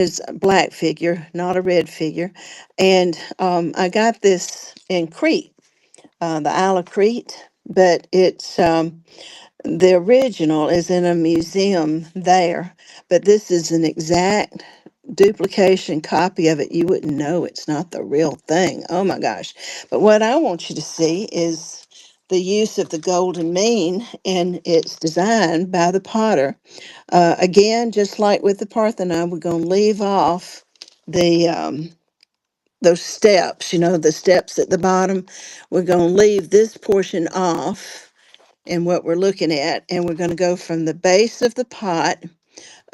is a black figure, not a red figure. And I got this in Crete, the Isle of Crete, but the original is in a museum there, but this is an exact duplication copy of it. You wouldn't know it's not the real thing. Oh my gosh. But what I want you to see is the use of the golden mean and its design by the potter. Again, just like with the Parthenon, we're going to leave off the those steps, the steps at the bottom. We're going to leave this portion off and what we're looking at, and we're going to go from the base of the pot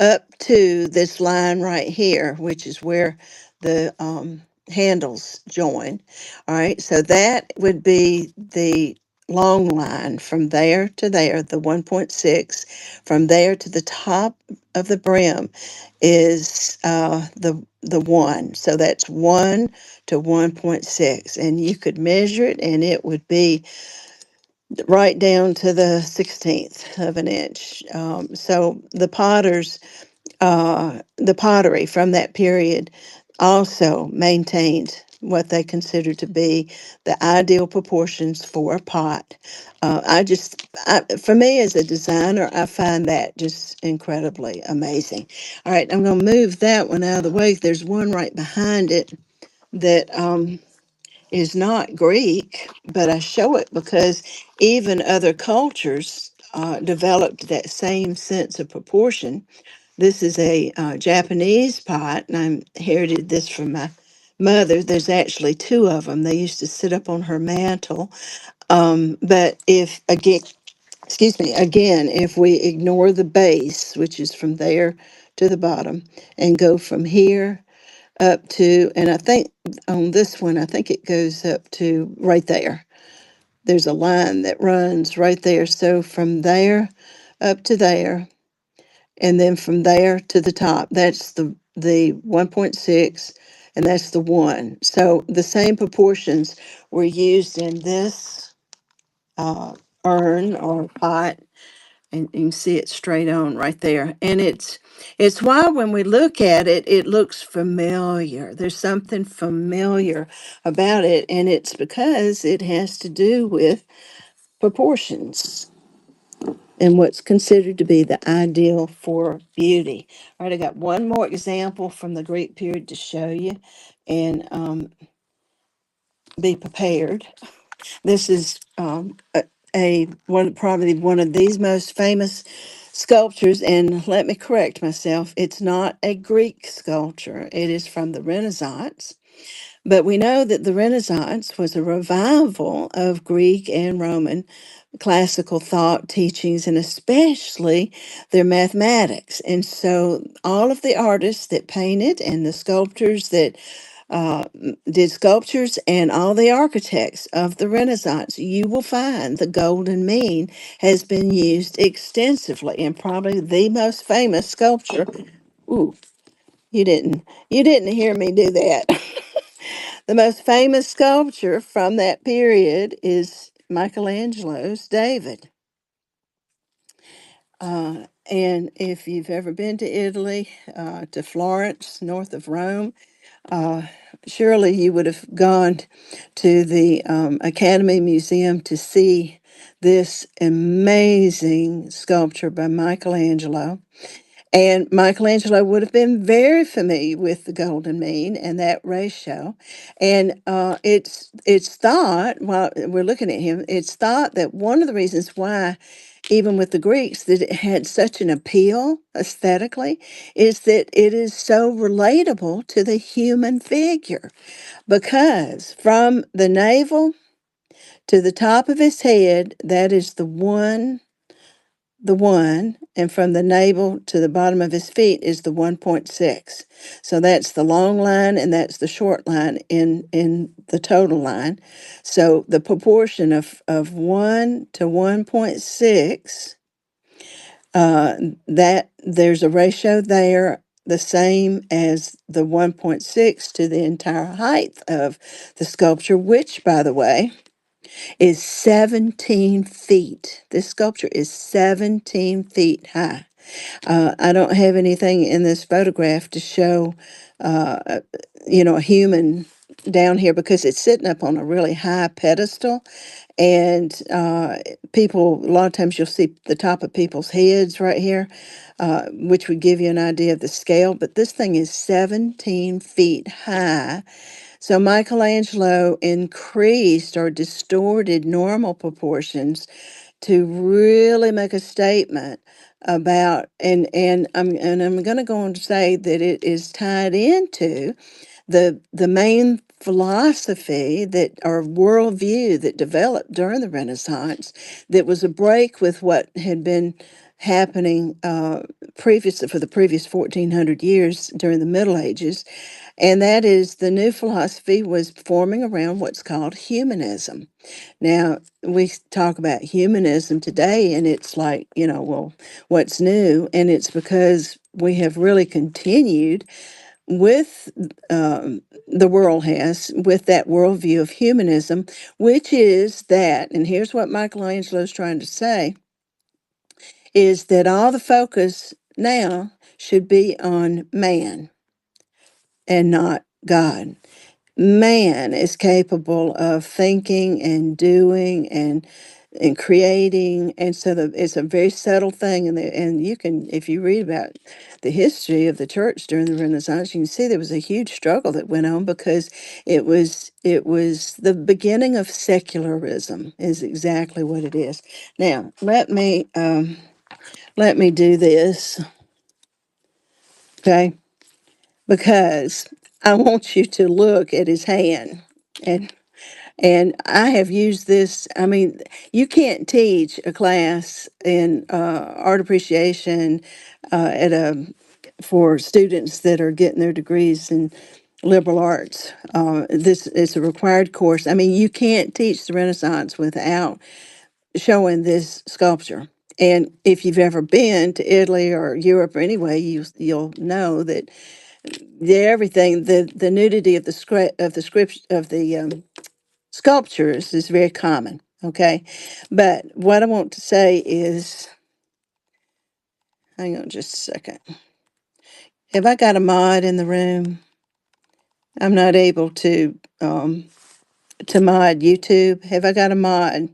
up to this line right here, which is where the handles join. All right, so that would be the long line from there to there, the 1.6. From there to the top of the brim is the 1. So that's 1 to 1.6. And you could measure it, and it would be right down to the 16th of an inch. So the pottery from that period also maintained what they considered to be the ideal proportions for a pot. For me as a designer, I find that just incredibly amazing. All right, I'm going to move that one out of the way. There's one right behind it that is not Greek, but I show it because even other cultures developed that same sense of proportion. This is a Japanese pot, and I inherited this from my mother. There's actually two of them. They used to sit up on her mantle. But if again, excuse me, again, if we ignore the base, which is from there to the bottom, and go from here up to, and I think on this one, I think it goes up to right there. There's a line that runs right there. So from there up to there, and then from there to the top, that's the 1.6, and that's the 1. So the same proportions were used in this uh, urn or pot, and you can see it straight on right there. And it's why when we look at it, it looks familiar. There's something familiar about it, and it's because it has to do with proportions and what's considered to be the ideal for beauty. All right, I got one more example from the Greek period to show you, and be prepared. This is probably one of these most famous sculptures, and let me correct myself. It's not a Greek sculpture. It is from the Renaissance. But we know that the Renaissance was a revival of Greek and Roman classical thought teachings, and especially their mathematics. And so all of the artists that painted and the sculptors that did sculptures, and all the architects of the Renaissance, you will find the golden mean has been used extensively, and probably the most famous sculpture. Ooh, you didn't hear me do that. The most famous sculpture from that period is Michelangelo's David. And if you've ever been to Italy, to Florence, north of Rome, uh, surely you would have gone to the Academy Museum to see this amazing sculpture by Michelangelo. And Michelangelo would have been very familiar with the golden mean and that ratio. And it's thought, while we're looking at him, it's thought that one of the reasons why, even with the Greeks, that it had such an appeal aesthetically is that it is so relatable to the human figure. Because from the navel to the top of his head, that is the one, and from the navel to the bottom of his feet is the 1.6. So that's the long line, and that's the short line in the total line. So the proportion of 1 to 1.6, that there's a ratio there the same as the 1.6 to the entire height of the sculpture, which, by the way, is 17 feet. This sculpture is 17 feet high. I don't have anything in this photograph to show, uh, a human down here because it's sitting up on a really high pedestal. And people, a lot of times you'll see the top of people's heads right here, which would give you an idea of the scale. But this thing is 17 feet high. So Michelangelo increased or distorted normal proportions to really make a statement about, and I'm going to go on to say that it is tied into the main philosophy that or worldview that developed during the Renaissance, that was a break with what had been happening previous for the previous 1400 years during the Middle Ages. And that is, the new philosophy was forming around what's called humanism. Now, we talk about humanism today, and it's like, well, what's new? And it's because we have really continued with, the world has, with that worldview of humanism, which is that, and here's what Michelangelo is trying to say, is that all the focus now should be on man and not God. Man is capable of thinking and doing and creating, and so it's a very subtle thing. And you can, if you read about the history of the church during the Renaissance, you can see there was a huge struggle that went on because it was the beginning of secularism is exactly what it is. Now let me do this, okay? Because I want you to look at his hand. And I have used this. I mean, you can't teach a class in art appreciation at a for students that are getting their degrees in liberal arts. This is a required course. I mean, you can't teach the Renaissance without showing this sculpture. And if you've ever been to Italy or Europe or anyway, you'll know that everything, the nudity of the script of the script of the sculptures is very common. Okay. But what I want to say is, hang on just a second. Have I got a mod in the room? I'm not able to mod YouTube. Have I got a mod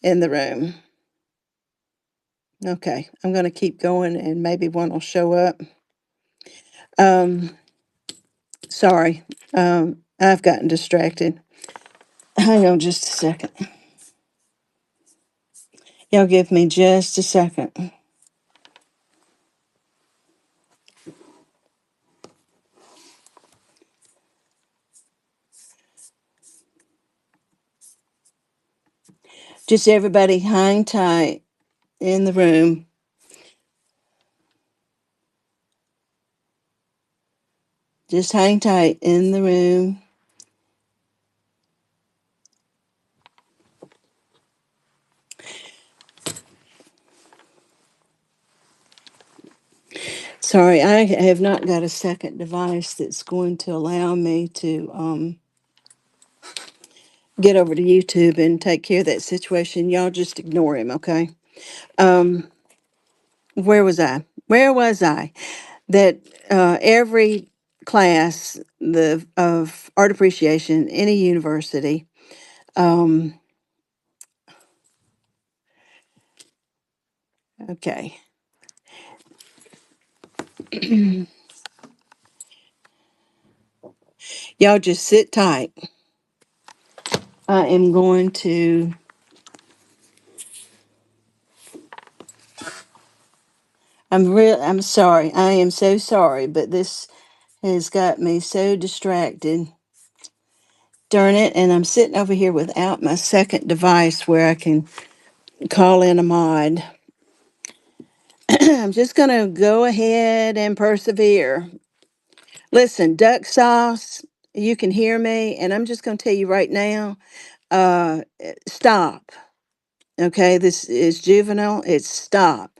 in the room? Okay. I'm going to keep going and maybe one will show up. Um, Sorry. I've gotten distracted. Hang on just a second. Y'all give me just a second. Just everybody hang tight in the room. Just hang tight in the room. Sorry, I have not got a second device that's going to allow me to get over to YouTube and take care of that situation. Y'all just ignore him, okay? Um, where was I? Where was I? That every class of art appreciation, any university, um, okay. Y'all just sit tight. I am going to. I'm sorry. I am so sorry, but this has got me so distracted. Darn it. And I'm sitting over here without my second device where I can call in a mod. I'm just going to go ahead and persevere. Listen, duck sauce, you can hear me, and I'm just going to tell you right now, stop. Okay, this is juvenile. It's stop.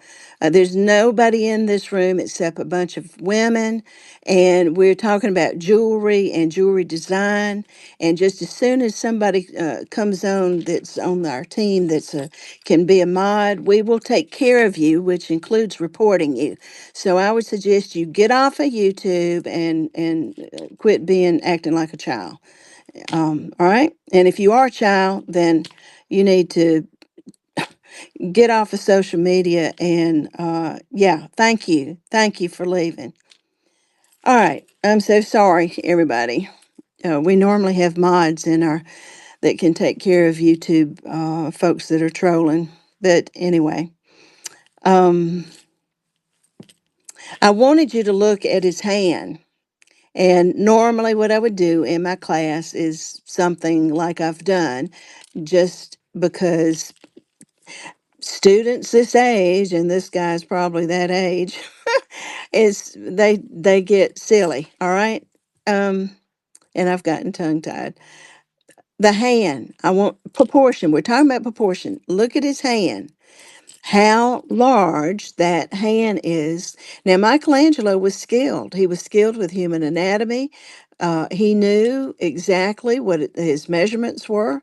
There's nobody in this room except a bunch of women, and we're talking about jewelry and jewelry design. And just as soon as somebody comes on that's on our team that's can be a mod, we will take care of you, which includes reporting you. So I would suggest you get off of YouTube and quit being acting like a child. All right, and if you are a child, then you need to get off of social media and yeah, thank you for leaving. All right, I'm so sorry, everybody. We normally have mods in our that can take care of YouTube folks that are trolling, but anyway, um, I wanted you to look at his hand. And normally, what I would do in my class is something like I've done, just because students this age, and this guy's probably that age, is they get silly. All right, um, and I've gotten tongue tied. The hand. I want proportion. We're talking about proportion. Look at his hand. How large that hand is. Now, Michelangelo was skilled. He was skilled with human anatomy. He knew exactly what his measurements were.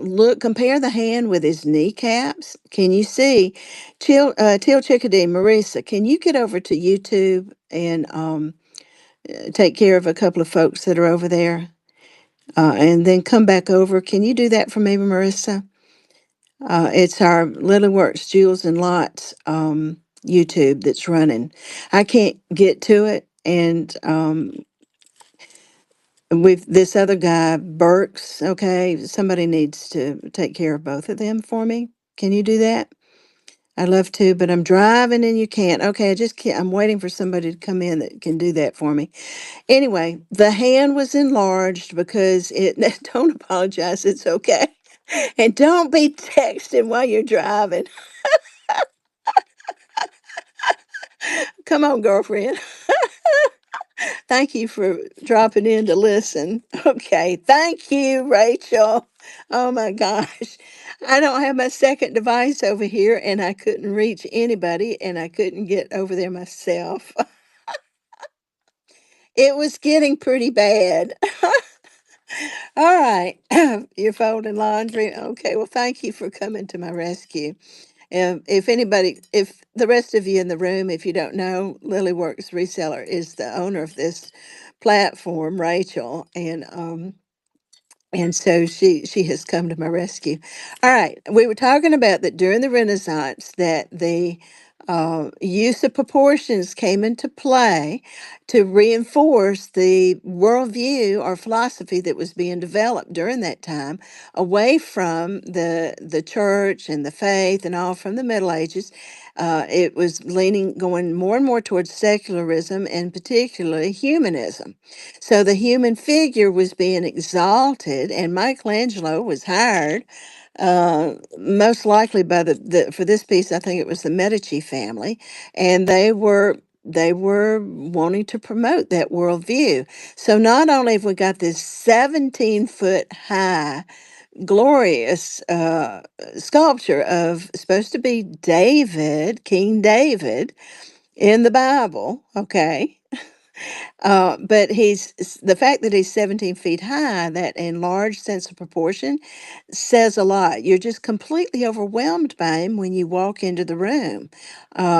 Look, compare the hand with his kneecaps. Can you see? Till Chickadee, Marisa, can you get over to YouTube and take care of a couple of folks that are over there? And then come back over. Can you do that for me, Marissa? It's our Lily Works, Jules and Lots YouTube that's running. I can't get to it, and with this other guy, Burks. Okay, somebody needs to take care of both of them for me. Can you do that? I'd love to, but I'm driving and you can't. Okay, I just can't. I'm waiting for somebody to come in that can do that for me. Anyway, the hand was enlarged because it. Don't apologize. It's okay. And don't be texting while you're driving. Come on, girlfriend. Thank you for dropping in to listen. Okay. Thank you, Rachel. Oh my gosh. I don't have my second device over here and I couldn't reach anybody and I couldn't get over there myself. It was getting pretty bad. All right. You're folding laundry. Okay. Well, thank you for coming to my rescue. If anybody, if the rest of you in the room, if you don't know, Lilyworks Reseller is the owner of this platform, Rachel, and so she has come to my rescue. All right, we were talking about that during the Renaissance that the use of proportions came into play to reinforce the worldview or philosophy that was being developed during that time, away from the church and the faith and all from the Middle Ages. It was leaning, going more and more towards secularism and particularly humanism. So the human figure was being exalted, and Michelangelo was hired, most likely by for this piece, I think it was the Medici family, and they were wanting to promote that worldview. So not only have we got this 17-foot high, glorious sculpture of supposed to be David, King David, in the Bible, okay, but the fact that he's 17 feet high, that enlarged sense of proportion, says a lot. You're just completely overwhelmed by him when you walk into the room.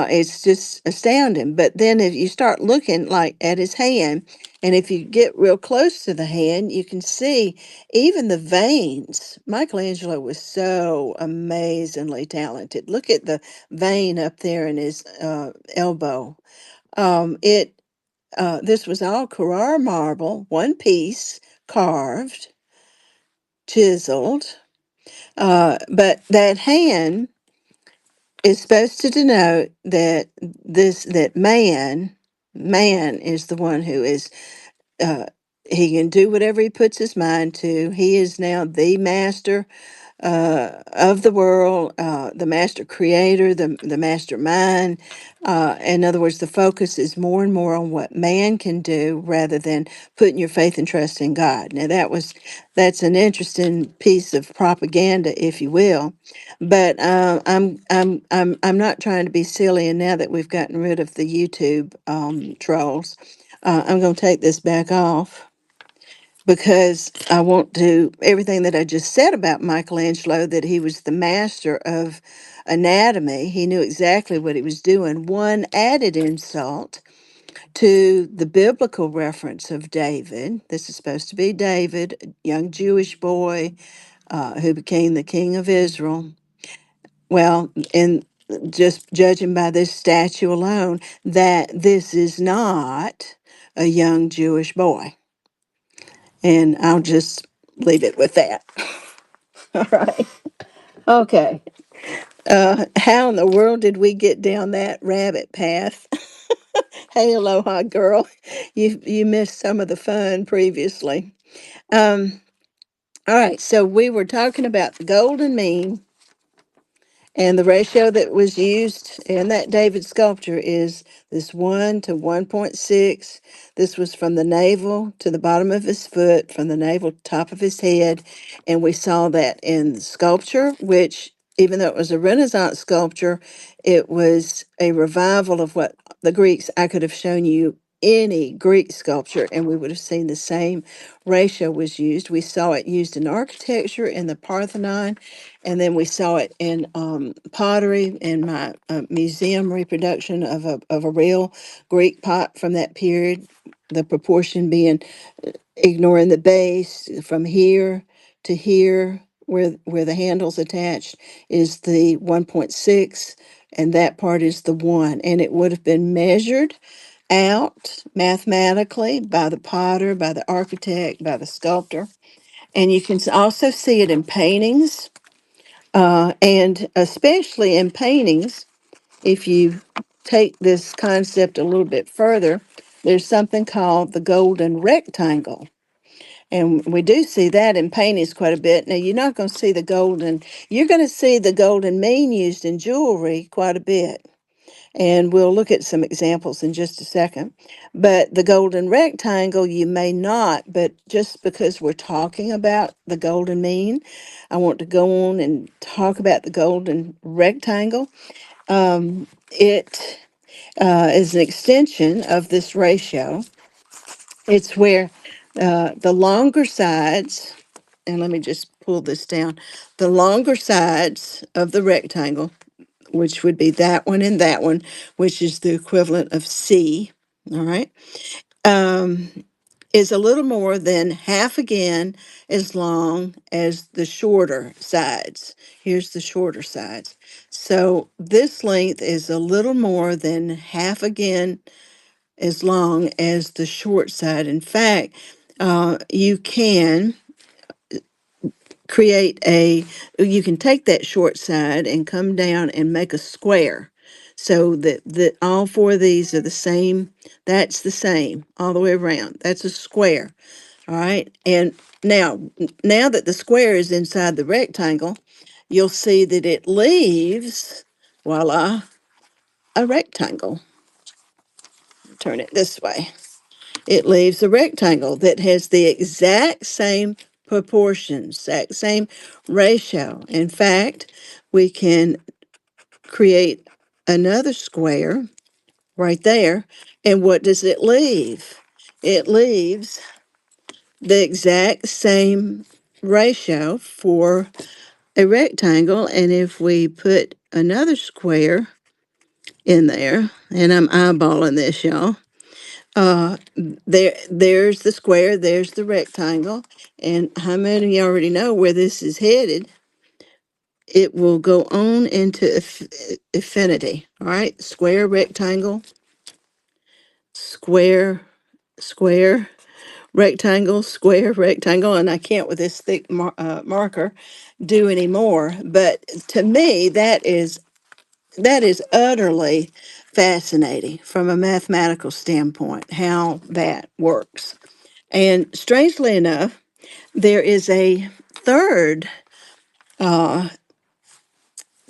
It's just astounding. But then if you start looking like at his hand, and if you get real close to the hand, you can see even the veins. Michelangelo was so amazingly talented. Look at the vein up there in his elbow. It This was all Carrara marble, one piece, carved, chiseled. But that hand is supposed to denote that man is the one who is uh, he can do whatever he puts his mind to. He is now the master. of the world, the master creator, the mastermind. In other words, the focus is more and more on what man can do rather than putting your faith and trust in God. Now that's an interesting piece of propaganda, if you will. But I'm not trying to be silly. And now that we've gotten rid of the YouTube trolls, I'm going to take this back off because I want to everything that I just said about Michelangelo, that he was the master of anatomy. He knew exactly what he was doing. One added insult to the biblical reference of David. This is supposed to be David, a young Jewish boy who became the king of Israel. Well, and just judging by this statue alone, that this is not a young Jewish boy. And I'll just leave it with that. All right. Okay. How in the world did we get down that rabbit path? Hey, Aloha girl. You missed some of the fun previously. Um, all right, so we were talking about the golden mean. And the ratio that was used in that David sculpture is this 1 to 1.6. This was from the navel to the bottom of his foot, from the navel to top of his head. And we saw that in the sculpture, which, even though it was a Renaissance sculpture, it was a revival of what the Greeks, I could have shown you any Greek sculpture and we would have seen the same ratio was used. We saw it used in architecture in the Parthenon, and then we saw it in pottery in my museum reproduction of a real Greek pot from that period, the proportion being ignoring the base from here to here where the handle's attached is the 1.6 and that part is the 1, and it would have been measured out mathematically by the potter, by the architect, by the sculptor. And you can also see it in paintings, and especially in paintings, if you take this concept a little bit further, there's something called the golden rectangle. And we do see that in paintings quite a bit. Now, you're not going to see you're going to see the golden mean used in jewelry quite a bit. And we'll look at some examples in just a second. But the golden rectangle, you may not, but just because we're talking about the golden mean, I want to go on and talk about the golden rectangle. It is an extension of this ratio. It's where the longer sides, and let me just pull this down, the longer sides of the rectangle, which would be that one and that one, which is the equivalent of C, all right, um, is a little more than half again as long as the shorter sides. Here's the shorter sides. So this length is a little more than half again as long as the short side. In fact, you can you can take that short side and come down and make a square so that all four of these are the same. That's the same all the way around. That's a square. All right. And now that the square is inside the rectangle, you'll see that it leaves, voila, a rectangle. Turn it this way. It leaves a rectangle that has the exact same proportions, exact same ratio. In fact, we can create another square right there. And what does it leave? It leaves the exact same ratio for a rectangle. And if we put another square in there, and I'm eyeballing this, y'all. There's the square, there's the rectangle, and how many of you already know where this is headed? It will go on into infinity. All right, square, rectangle, square, square, rectangle, square, rectangle, and I can't with this thick marker do any more. But to me, that is utterly fascinating from a mathematical standpoint, how that works. And strangely enough, there is a third uh,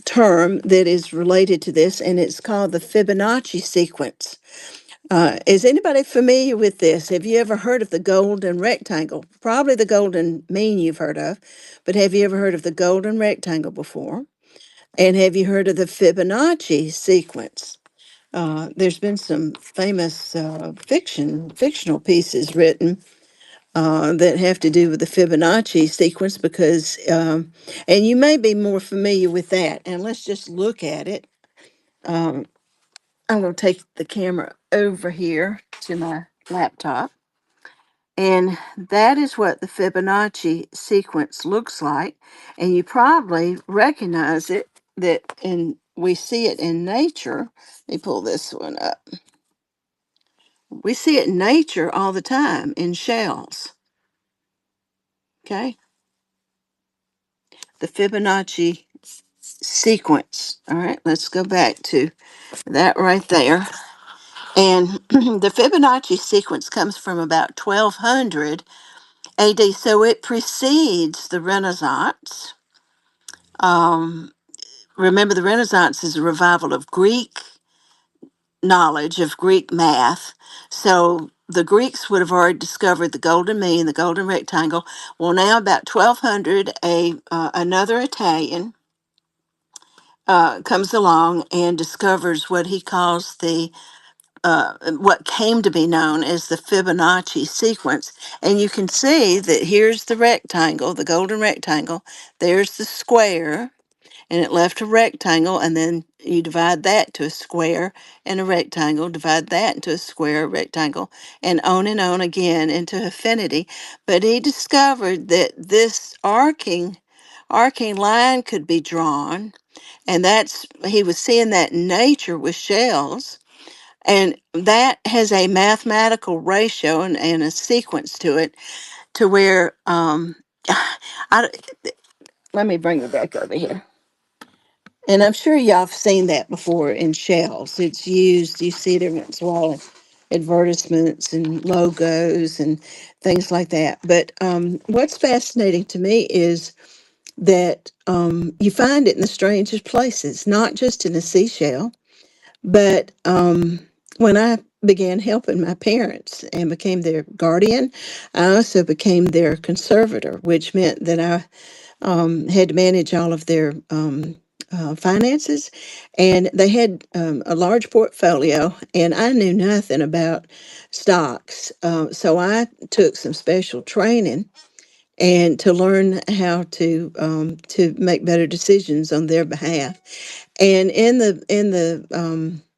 term that is related to this, and it's called the Fibonacci sequence. Is anybody familiar with this? Have you ever heard of the golden rectangle? Probably the golden mean you've heard of, but have you ever heard of the golden rectangle before? And have you heard of the Fibonacci sequence? There's been some famous fictional pieces written that have to do with the Fibonacci sequence because, and you may be more familiar with that. And let's just look at it. Um, I'm going to take the camera over here to my laptop. And that is what the Fibonacci sequence looks like. And you probably recognize it that we see it in nature. Let me pull this one up. We see it in nature all the time in shells. Okay. The Fibonacci sequence. All right. Let's go back to that right there. And the Fibonacci sequence comes from about 1200 AD. So it precedes the Renaissance. Remember, the Renaissance is a revival of Greek knowledge, of Greek math. So the Greeks would have already discovered the golden mean, the golden rectangle. Well, now about 1200, another Italian comes along and discovers what he calls what came to be known as the Fibonacci sequence. And you can see that here's the rectangle, the golden rectangle. There's the square, and it left a rectangle, and then you divide that to a square and a rectangle, divide that into a square, rectangle, and on again into infinity. But he discovered that this arcing line could be drawn, and that's he was seeing that in nature with shells, and that has a mathematical ratio and a sequence to it to where I, let me bring it back over here. And I'm sure y'all have seen that before in shells. It's used, you see it every once in a while in advertisements and logos and things like that. But what's fascinating to me is that you find it in the strangest places, not just in a seashell, but when I began helping my parents and became their guardian, I also became their conservator, which meant that I had to manage all of their finances, and they had a large portfolio, and I knew nothing about stocks. So I took some special training and to learn how to make better decisions on their behalf. And in the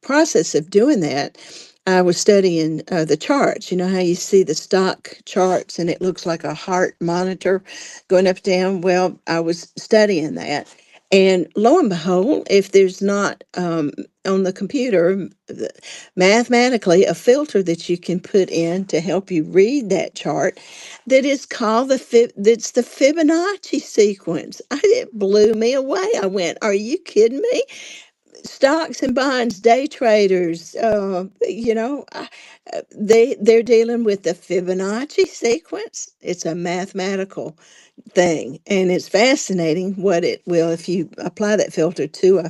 process of doing that, I was studying the charts. You know how you see the stock charts and it looks like a heart monitor going up and down? Well, I was studying that. And lo and behold, if there's not on the computer mathematically a filter that you can put in to help you read that chart, that is called that's the Fibonacci sequence. It blew me away. I went, "Are you kidding me?" Stocks and bonds, day traders, they're dealing with the Fibonacci sequence. It's a mathematical thing, and it's fascinating what it will, if you apply that filter to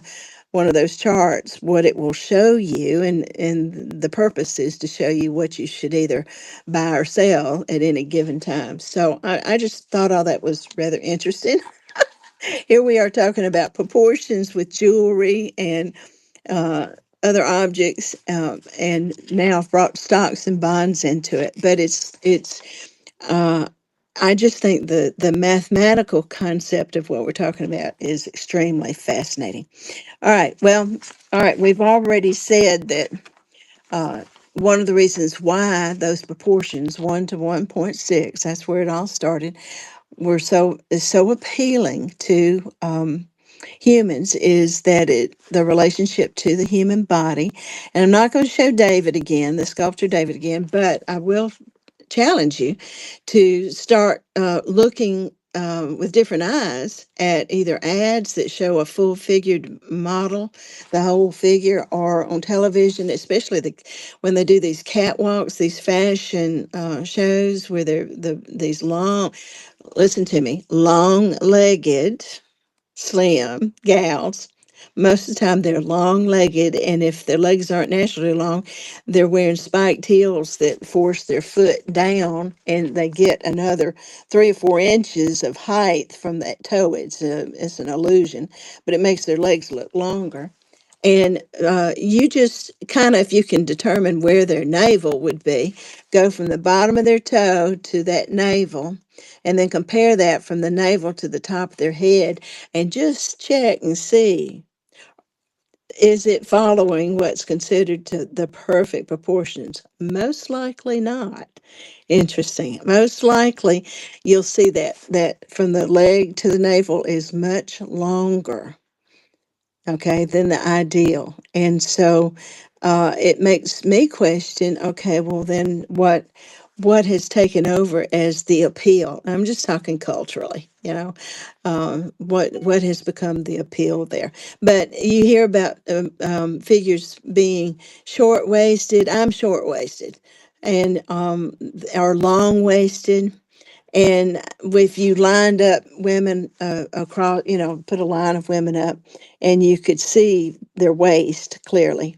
one of those charts, what it will show you. And the purpose is to show you what you should either buy or sell at any given time. So I just thought all that was rather interesting. Here we are talking about proportions with jewelry and uh, other objects, and now I've brought stocks and bonds into it. But uh, I just think the mathematical concept of what we're talking about is extremely fascinating. All right, well, all right, we've already said that uh, one of the reasons why those proportions, 1 to 1.6, that's where it all started, were so is so appealing to humans, is that the relationship to the human body. And I'm not going to show David again, the sculptor David again, but I will challenge you to start looking with different eyes at either ads that show a full figured model, the whole figure, or on television, especially when they do these catwalks, these fashion shows where they're these long, listen to me, long legged slim gals. Most of the time, they're long legged, and if their legs aren't naturally long, they're wearing spiked heels that force their foot down, and they get another 3 or 4 inches of height from that toe. It's an illusion, but it makes their legs look longer. And you just kind of, if you can determine where their navel would be, go from the bottom of their toe to that navel, and then compare that from the navel to the top of their head, and just check and see, is it following what's considered to the perfect proportions? Most likely not. Interesting. Most likely you'll see that from the leg to the navel is much longer, okay, than the ideal. And so it makes me question, okay, well then what has taken over as the appeal? I'm just talking culturally, what has become the appeal there. But you hear about figures being short waisted. I'm short waisted, and are long waisted. And if you lined up women across, put a line of women up, and you could see their waist clearly,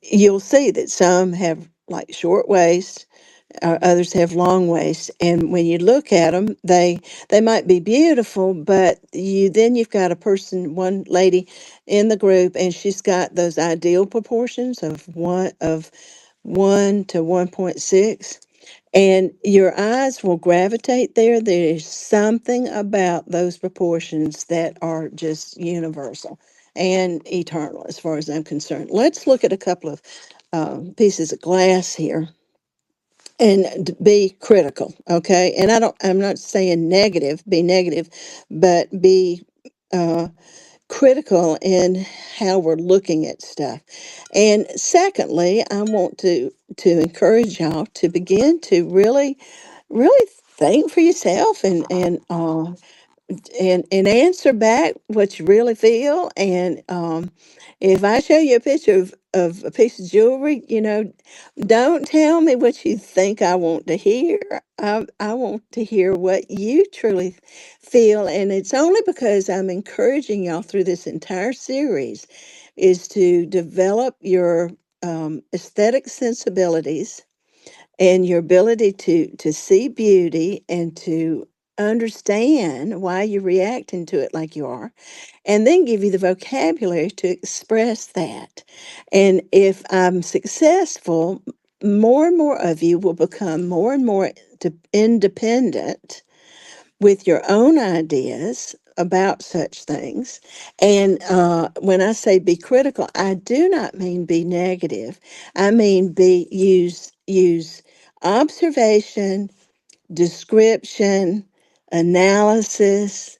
you'll see that some have like short waist, others have long waist. And when you look at them, they might be beautiful, but you've got a person, one lady in the group, and she's got those ideal proportions of one to 1.6, and your eyes will gravitate there. There's something about those proportions that are just universal and eternal, as far as I'm concerned. Let's look at a couple of pieces of glass here and be critical, okay? And I'm not saying negative, be negative, but be uh, critical in how we're looking at stuff. And secondly, I want to encourage y'all to begin to really think for yourself, and answer back what you really feel. And if I show you a picture of a piece of jewelry, don't tell me what you think I want to hear. I want to hear what you truly feel. And it's only because I'm encouraging y'all through this entire series is to develop your aesthetic sensibilities and your ability to see beauty and to understand why you're reacting to it like you are, and then give you the vocabulary to express that. And if I'm successful, more and more of you will become more and more independent with your own ideas about such things. And when I say be critical, I do not mean be negative. I mean be use observation, description, analysis,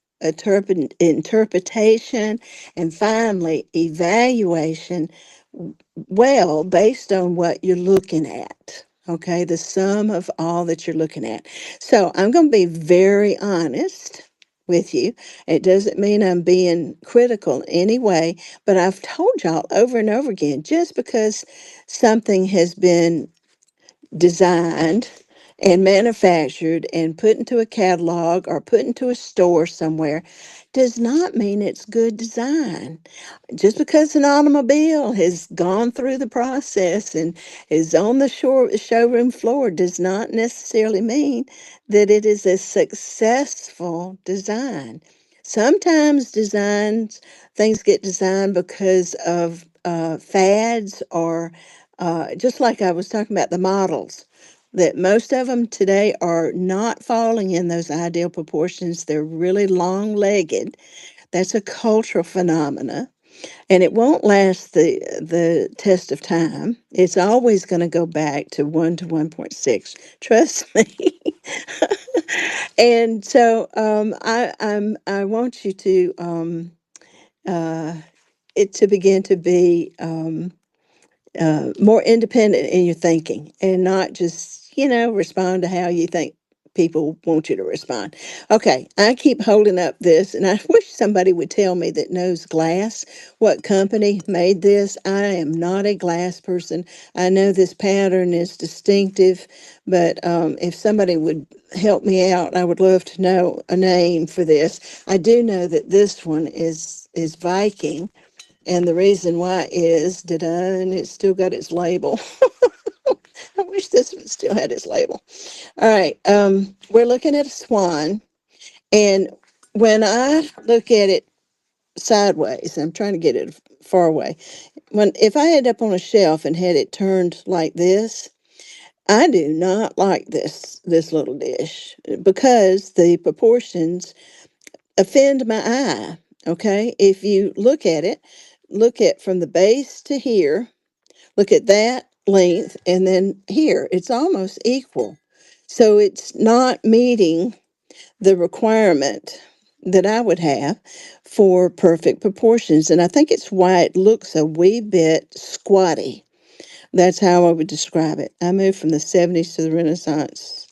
interpretation, and finally evaluation, well, based on what you're looking at. Okay, the sum of all that you're looking at. So I'm going to be very honest with you. It doesn't mean I'm being critical in any way, but I've told y'all over and over again, just because something has been designed and manufactured and put into a catalog or put into a store somewhere does not mean it's good design. Just because an automobile has gone through the process and is on the showroom floor does not necessarily mean that it is a successful design. Sometimes things get designed because of fads, or just like I was talking about the models, that most of them today are not falling in those ideal proportions. They're really long legged. That's a cultural phenomena, and it won't last the test of time. It's always going to go back to 1 to 1.6. Trust me. And so I want you to uh, it to begin to be more independent in your thinking, and not just respond to how you think people want you to respond. Okay, I keep holding up this, and I wish somebody would tell me that knows glass what company made this. I am not a glass person. I know this pattern is distinctive, but if somebody would help me out, I would love to know a name for this. I do know that this one is Viking, and the reason why is, and it's still got its label. I wish this one still had its label. All right, we're looking at a swan, and when I look at it sideways, I'm trying to get it far away. When if I had it up on a shelf and had it turned like this, I do not like this little dish because the proportions offend my eye. Okay, if you look at it, look at from the base to here, look at that length, and then here, it's almost equal. So it's not meeting the requirement that I would have for perfect proportions. And I think it's why it looks a wee bit squatty. That's how I would describe it. I moved from the 70s to the Renaissance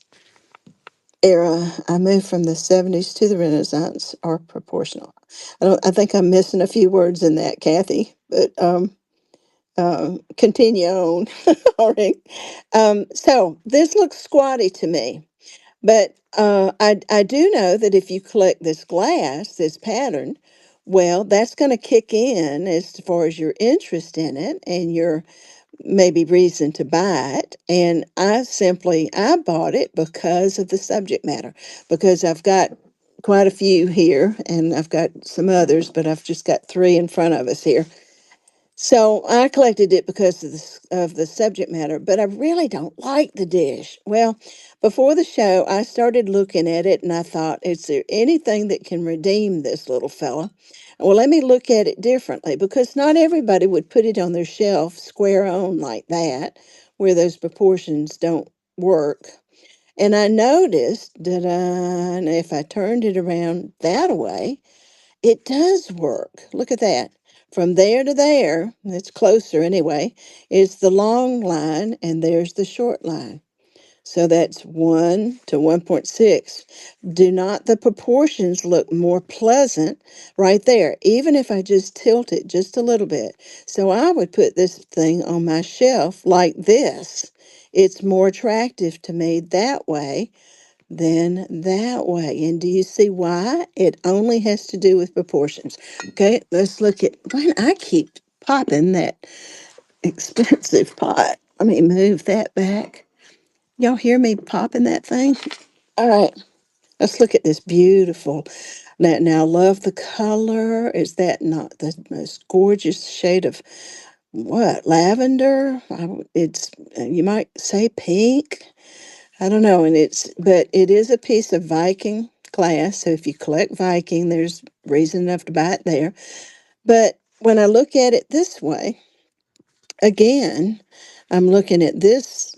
era. I moved from the 70s to the Renaissance, or proportional. I think I'm missing a few words in that, Kathy, but continue on. All right. So this looks squatty to me. But I do know that if you collect this glass, this pattern, well, that's going to kick in as far as your interest in it and your maybe reason to buy it. And I bought it because of the subject matter, because I've got quite a few here and I've got some others, but I've just got three in front of us here. So I collected it because of the subject matter, but I really don't like the dish. Well, before the show, I started looking at it and I thought, is there anything that can redeem this little fella? Well, let me look at it differently because not everybody would put it on their shelf square on like that, where those proportions don't work. And I noticed that if I turned it around that way, it does work. Look at that. From there to there, it's closer anyway, is the long line, and there's the short line. So that's 1 to 1.6. Do not the proportions look more pleasant right there, even if I just tilt it just a little bit? So I would put this thing on my shelf like this. It's more attractive to me that way then that way. And do you see why? It only has to do with proportions. Okay, let's look at when I keep popping that expensive pot. Let me move that back. Y'all hear me popping that thing? All right, let's look at this beautiful. Now, love the color. Is that not the most gorgeous shade of what? Lavender? It's, you might say pink. I don't know, and but it is a piece of Viking glass. So if you collect Viking, there's reason enough to buy it there. But when I look at it this way, again, I'm looking at this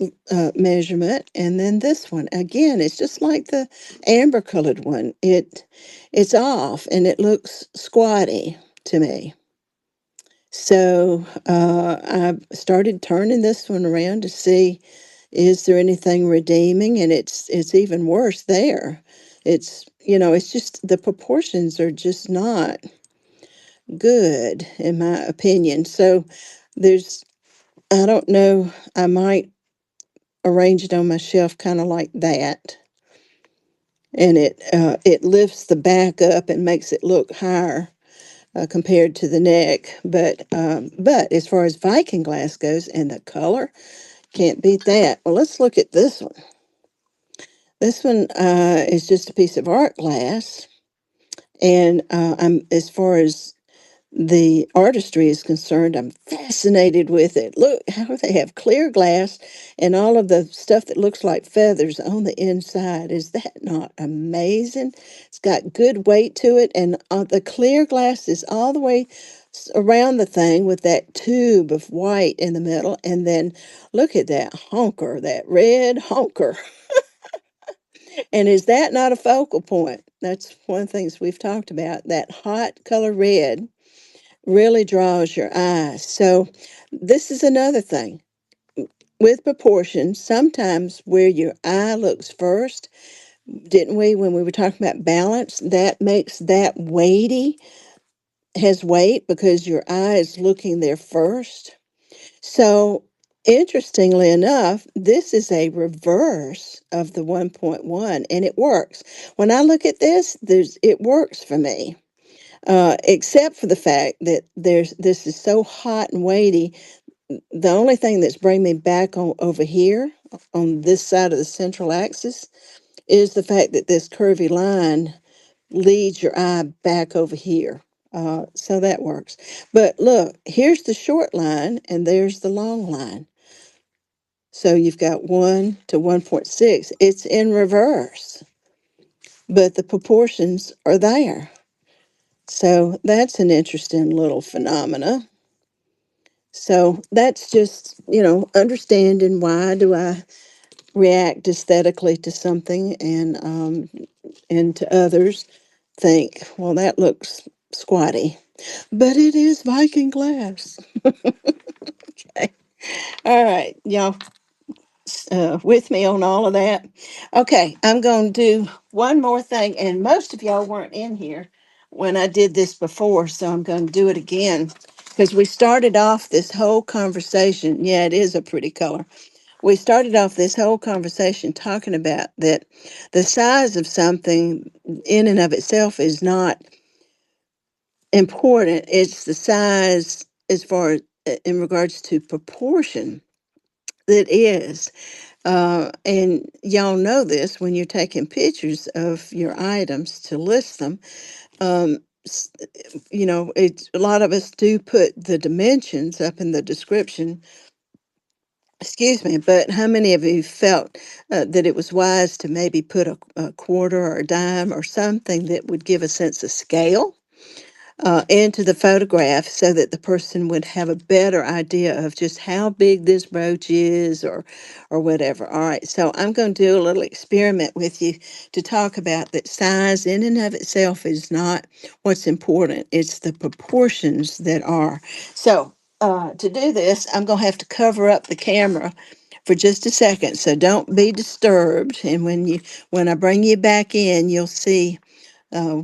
measurement and then this one. Again, it's just like the amber colored one. It's off and it looks squatty to me. So I started turning this one around to see, is there anything redeeming? And it's even worse there. It's just the proportions are just not good in my opinion. So there's I don't know, I might arrange it on my shelf kind of like that. And it lifts the back up and makes it look higher compared to the neck. But as far as Viking glass goes and the color, can't beat that. Well, let's look at this one. This one is just a piece of art glass, and I'm as far as the artistry is concerned, I'm fascinated with it. Look how they have clear glass and all of the stuff that looks like feathers on the inside. Is that not amazing? It's got good weight to it, and the clear glass is all the way around the thing with that tube of white in the middle. And then look at that honker, that red honker. And is that not a focal point? That's one of the things we've talked about. That hot color red really draws your eye. So, this is another thing with proportions. Sometimes where your eye looks first didn't we, when we were talking about balance? That makes that weighty, has weight because your eye is looking there first. So, interestingly enough, this is a reverse of the 1.1, and it works. When I look at this, it works for me. Except for the fact that this is so hot and weighty. The only thing that's bringing me back on over here on this side of the central axis is the fact that this curvy line leads your eye back over here. So that works. But look, here's the short line and there's the long line. So you've got 1 to 1.6. It's in reverse, but the proportions are there. So that's an interesting little phenomena. So that's just, understanding why do I react aesthetically to something and to others think, well, that looks squatty. But it is Viking glass. Okay. All right, y'all with me on all of that? Okay, I'm going to do one more thing, and most of y'all weren't in here when I did this before, so I'm going to do it again because we started off this whole conversation. Yeah, it is a pretty color. We started off this whole conversation talking about that the size of something in and of itself is not important. It's the size as far as in regards to proportion that is. And y'all know this when you're taking pictures of your items to list them. Um, it's a lot of us do put the dimensions up in the description. Excuse me, but how many of you felt that it was wise to maybe put a quarter or a dime or something that would give a sense of scale into the photograph so that the person would have a better idea of just how big this brooch is or whatever. All right, so I'm going to do a little experiment with you to talk about that size in and of itself is not what's important. It's the proportions that are. So to do this, I'm going to have to cover up the camera for just a second. So don't be disturbed. And when I bring you back in, you'll see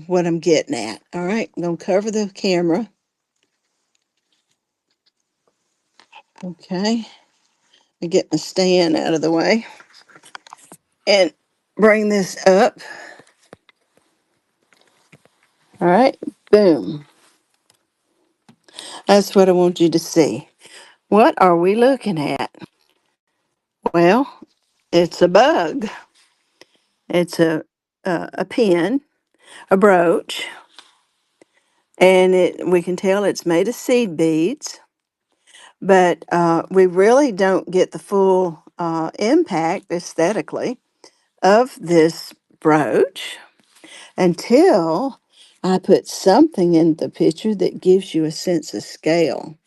what I'm getting at. All right, I'm going to cover the camera. Okay, I get my stand out of the way and bring this up. All right, boom. That's what I want you to see. What are we looking at? Well, it's a bug. It's a pin, a brooch, and we can tell it's made of seed beads. But we really don't get the full impact aesthetically of this brooch until I put something in the picture that gives you a sense of scale.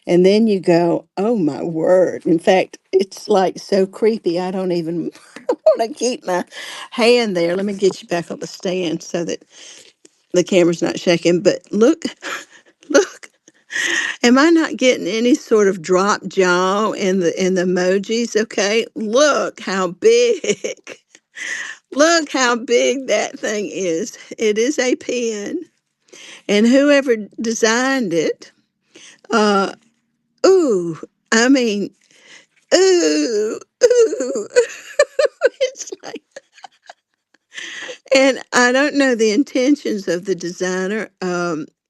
And then you go, oh my word. In fact, it's like so creepy. I don't even want to keep my hand there. Let me get you back on the stand so that the camera's not shaking. But look, look. Am I not getting any sort of drop jaw in the emojis? Okay. Look how big. Look how big that thing is. It is a pen. And whoever designed it, uh, ooh, I mean, ooh, ooh. It's like, and I don't know the intentions of the designer,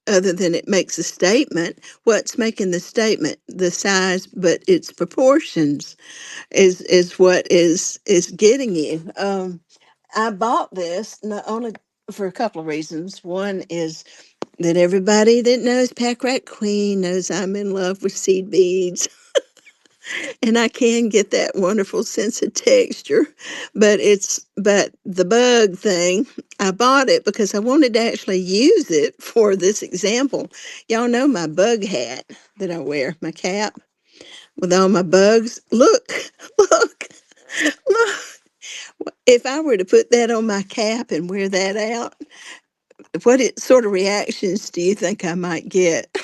other than it makes a statement. What's making the statement? The size, but its proportions is what is getting you. I bought this not only for a couple of reasons. One is that everybody that knows Pack Rat Queen knows I'm in love with seed beads, and I can get that wonderful sense of texture. But the bug thing, I bought it because I wanted to actually use it for this example. Y'all know my bug hat that I wear, my cap with all my bugs. Look, look, look. If I were to put that on my cap and wear that out, sort of reactions do you think I might get?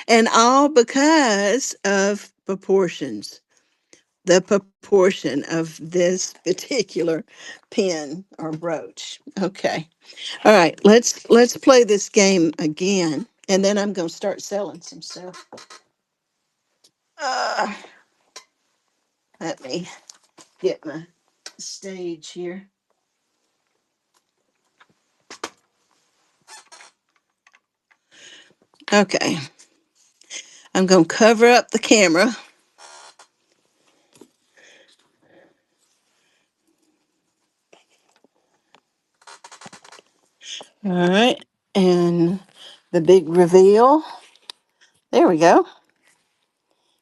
And all because of proportions. the proportion of this particular pin or brooch. Okay. All right, let's play this game again, and then I'm going to start selling some stuff. Uh, Let me get my stage here. Okay, I'm going to cover up the camera. All right, and the big reveal. There we go.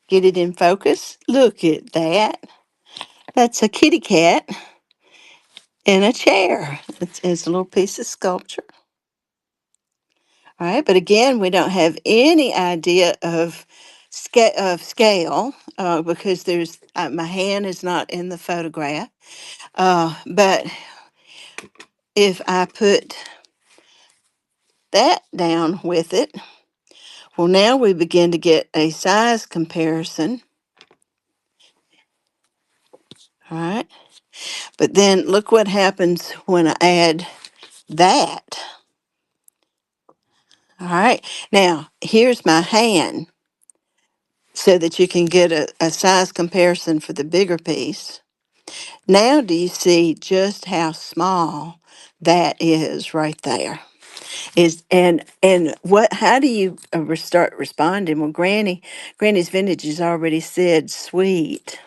Get it in focus. Look at that. That's a kitty cat in a chair. It's a little piece of sculpture. All right, but again, we don't have any idea of scale because there's my hand is not in the photograph. But if I put that down with it, well, now we begin to get a size comparison. All right, but then look what happens when I add that. All right, now here's my hand so that you can get a size comparison for the bigger piece. Now, do you see just how small that is right there? Is and what? How do you start responding? Well, Granny's Vintage has already said sweet.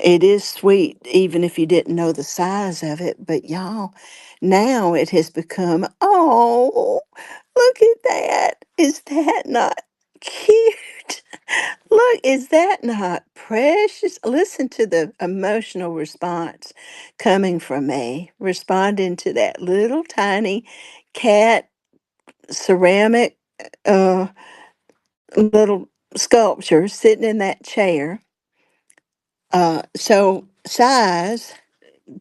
It is sweet, even if you didn't know the size of it. But y'all, now it has become. Oh, look at that! Is that not cute? Look, is that not precious? Listen to the emotional response coming from me, responding to that little tiny cat ceramic uh, little sculpture sitting in that chair. So, size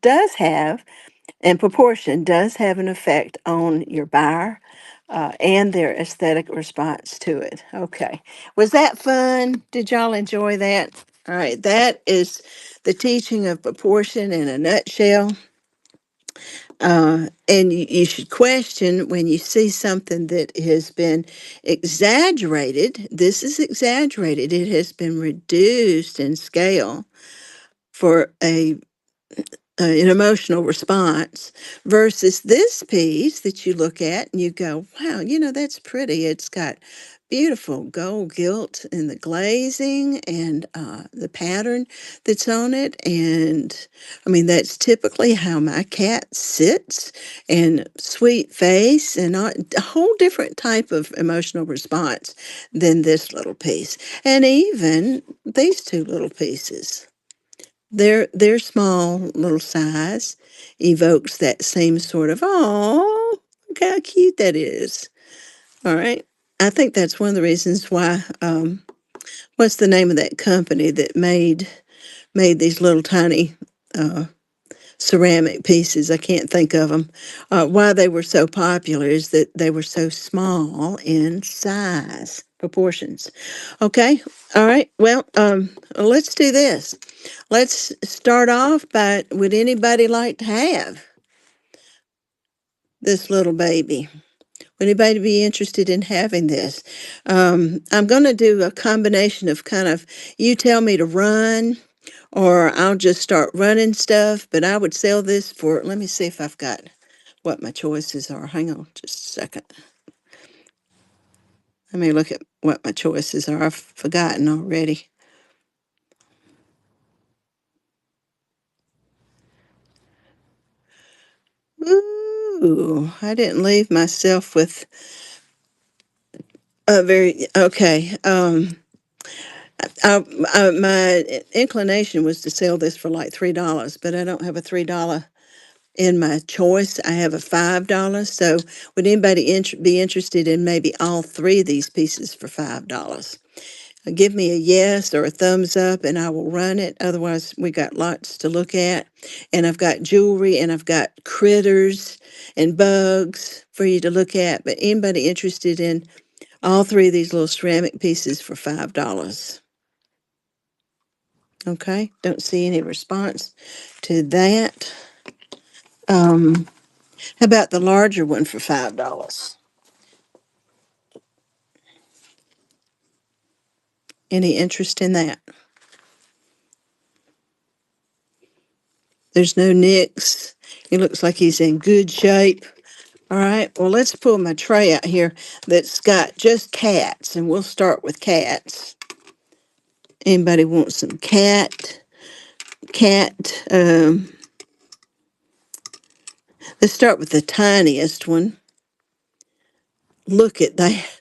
does have, and proportion does have an effect on your buyer and their aesthetic response to it. Okay. Was that fun? Did y'all enjoy that? All right. That is the teaching of proportion in a nutshell. And you should question when you see something that has been exaggerated. This is exaggerated, it has been reduced in scale for an emotional response versus this piece that you look at and you go, wow, that's pretty. It's got beautiful gold gilt in the glazing and the pattern that's on it. And I mean, that's typically how my cat sits, and sweet face and a whole different type of emotional response than this little piece. And even these two little pieces. Their small little size evokes that same sort of, oh, look how cute that is. All right. I think that's one of the reasons why, what's the name of that company that made these little tiny uh, ceramic pieces? I can't think of them. Why they were so popular is that they were so small in size, proportions. Okay. All right. Well, let's do this. Let's start off by, would anybody like to have this little baby? Would anybody be interested in having this? I'm going to do a combination of kind of, you tell me to run, or I'll just start running stuff, but I would sell this for, let me see if I've got what my choices are. Hang on just a second. Let me look at what my choices are. I've forgotten already. Ooh, I didn't leave myself with a very, okay. My inclination was to sell this for like $3, but I don't have a $3 in my choice. I have a $5. So would anybody be interested in maybe all three of these pieces for $5? Give me a yes or a thumbs up and I will run it. Otherwise, we got lots to look at. And I've got jewelry and I've got critters and bugs for you to look at. But anybody interested in all three of these little ceramic pieces for $5? Okay, don't see any response to that. Um, how about the larger one for $5? Any interest in that? There's no nicks. He looks like he's in good shape. All right, well, let's pull my tray out here that's got just cats, and we'll start with cats. Anybody want some cat? Let's start with the tiniest one. Look at that.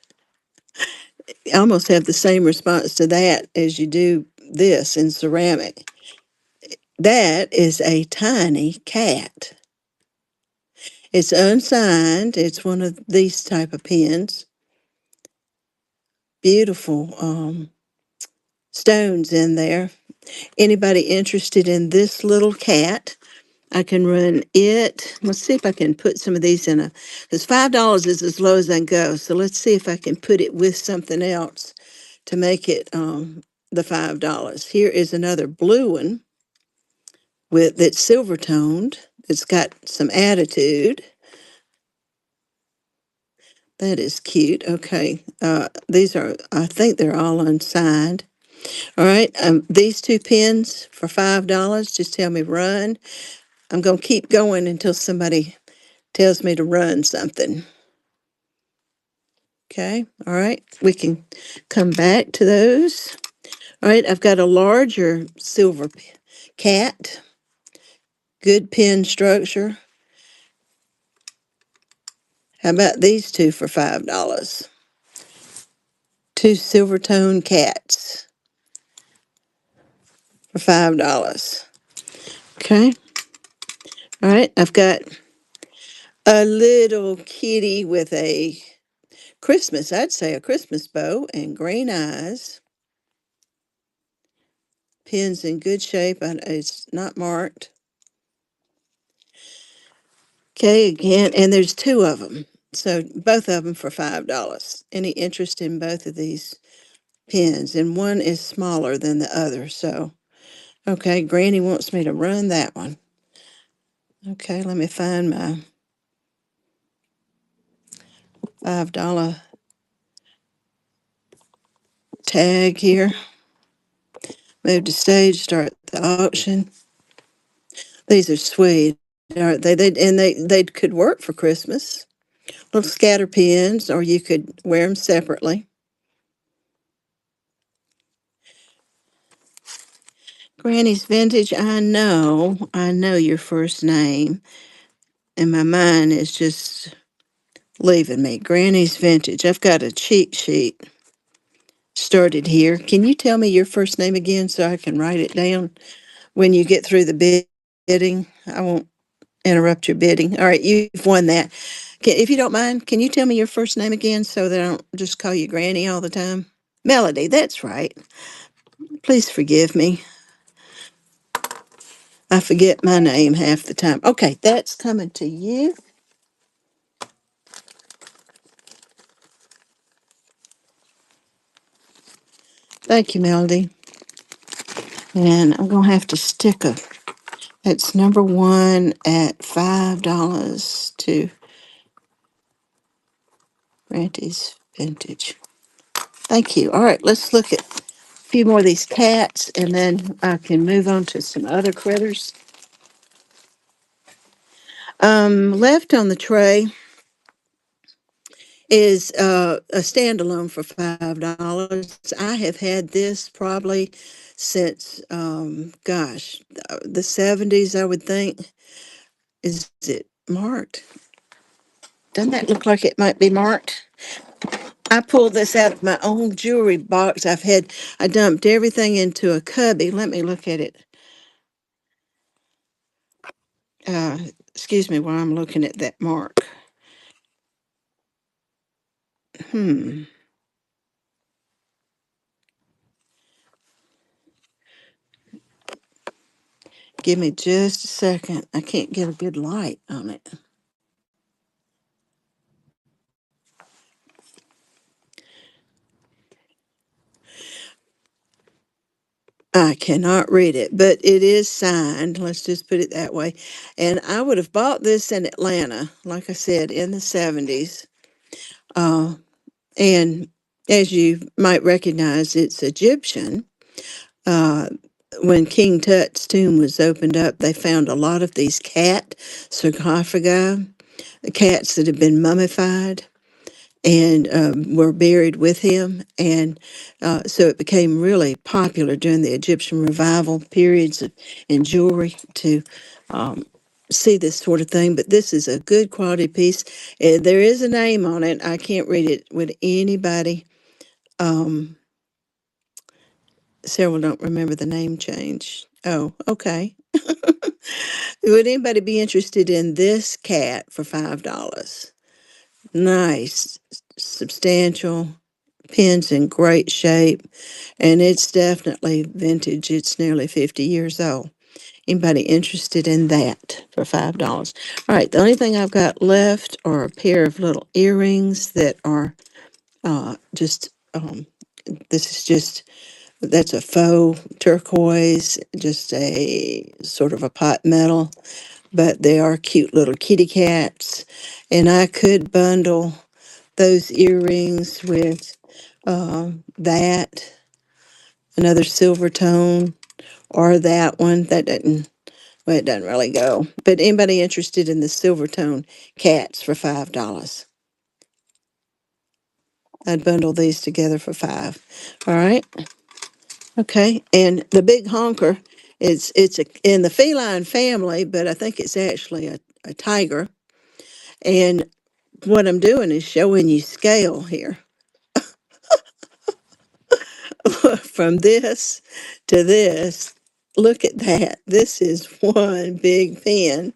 I almost have the same response to that as you do this in ceramic. That is a tiny cat. It's unsigned. It's one of these type of pens. Beautiful stones in there. Anybody interested in this little cat? I can run it. Let's see if I can put some of these in a, because $5 is as low as I can go. So let's see if I can put it with something else to make it the $5. Here is another blue one with that's silver toned. It's got some attitude. That is cute. Okay, these are, I think they're all unsigned. All right, these two pens for $5. Just tell me run. I'm gonna keep going until somebody tells me to run something. Okay, all right, we can come back to those. All right, I've got a larger silver cat, good pen structure. How about these two for $5? Two silver tone cats for $5. Okay, all right, I've got a little kitty with a Christmas, I'd say a Christmas bow and green eyes. Pen's in good shape, and it's not marked. Okay, again, and there's two of them. So both of them for $5. Any interest in both of these pens? And one is smaller than the other. So, okay, Granny wants me to run that one. Okay, let me find my $5 tag here. Move to stage, start the auction. These are sweet, aren't they? They could work for Christmas. Little scatter pins, or you could wear them separately. Granny's Vintage, I know your first name, and my mind is just leaving me. Granny's Vintage. I've got a cheat sheet started here. Can you tell me your first name again so I can write it down when you get through the bidding? I won't interrupt your bidding. All right, you've won that. If you don't mind, can you tell me your first name again so that I don't just call you Granny all the time? Melody, that's right. Please forgive me. I forget my name half the time. Okay, that's coming to you. Thank you, Melody. And I'm going to have to stick a, it's number one at $5 to Granty's Vintage. Thank you. All right, let's look at a few more of these cats and then I can move on to some other critters. Left on the tray is a standalone for $5. I have had this probably since, gosh, the 70s, I would think. Is it marked? Doesn't that look like it might be marked? I pulled this out of my own jewelry box. I dumped everything into a cubby. Let me look at it. Uh, excuse me while I'm looking at that mark. Hmm. Give me just a second. I can't get a good light on it. I cannot read it, but it is signed. Let's just put it that way. And I would have bought this in Atlanta, like I said, in the 70s. Uh, and as you might recognize, it's Egyptian. Uh, when King Tut's tomb was opened up, they found a lot of these cat sarcophagi, cats that had been mummified and were buried with him. And so it became really popular during the Egyptian revival periods in jewelry to um, see this sort of thing. But this is a good quality piece. There is a name on it. I can't read it. Would anybody, um, Sarah don't remember the name change. Oh, okay. Would anybody be interested in this cat for $5? Nice, substantial, pen's in great shape, and it's definitely vintage. It's nearly 50 years old. Anybody interested in that for $5? All right, the only thing I've got left are a pair of little earrings that are just, this is just, that's a faux turquoise, just a sort of a pot metal, but they are cute little kitty cats. And I could bundle those earrings with that, another silver tone, or that one. That doesn't, well, it doesn't really go. But anybody interested in the silver tone cats for $5? I'd bundle these together for 5. All right. Okay. And the big honker it's in the feline family, but I think it's actually a tiger. And what I'm doing is showing you scale here. From this to this, look at that. This is one big pen.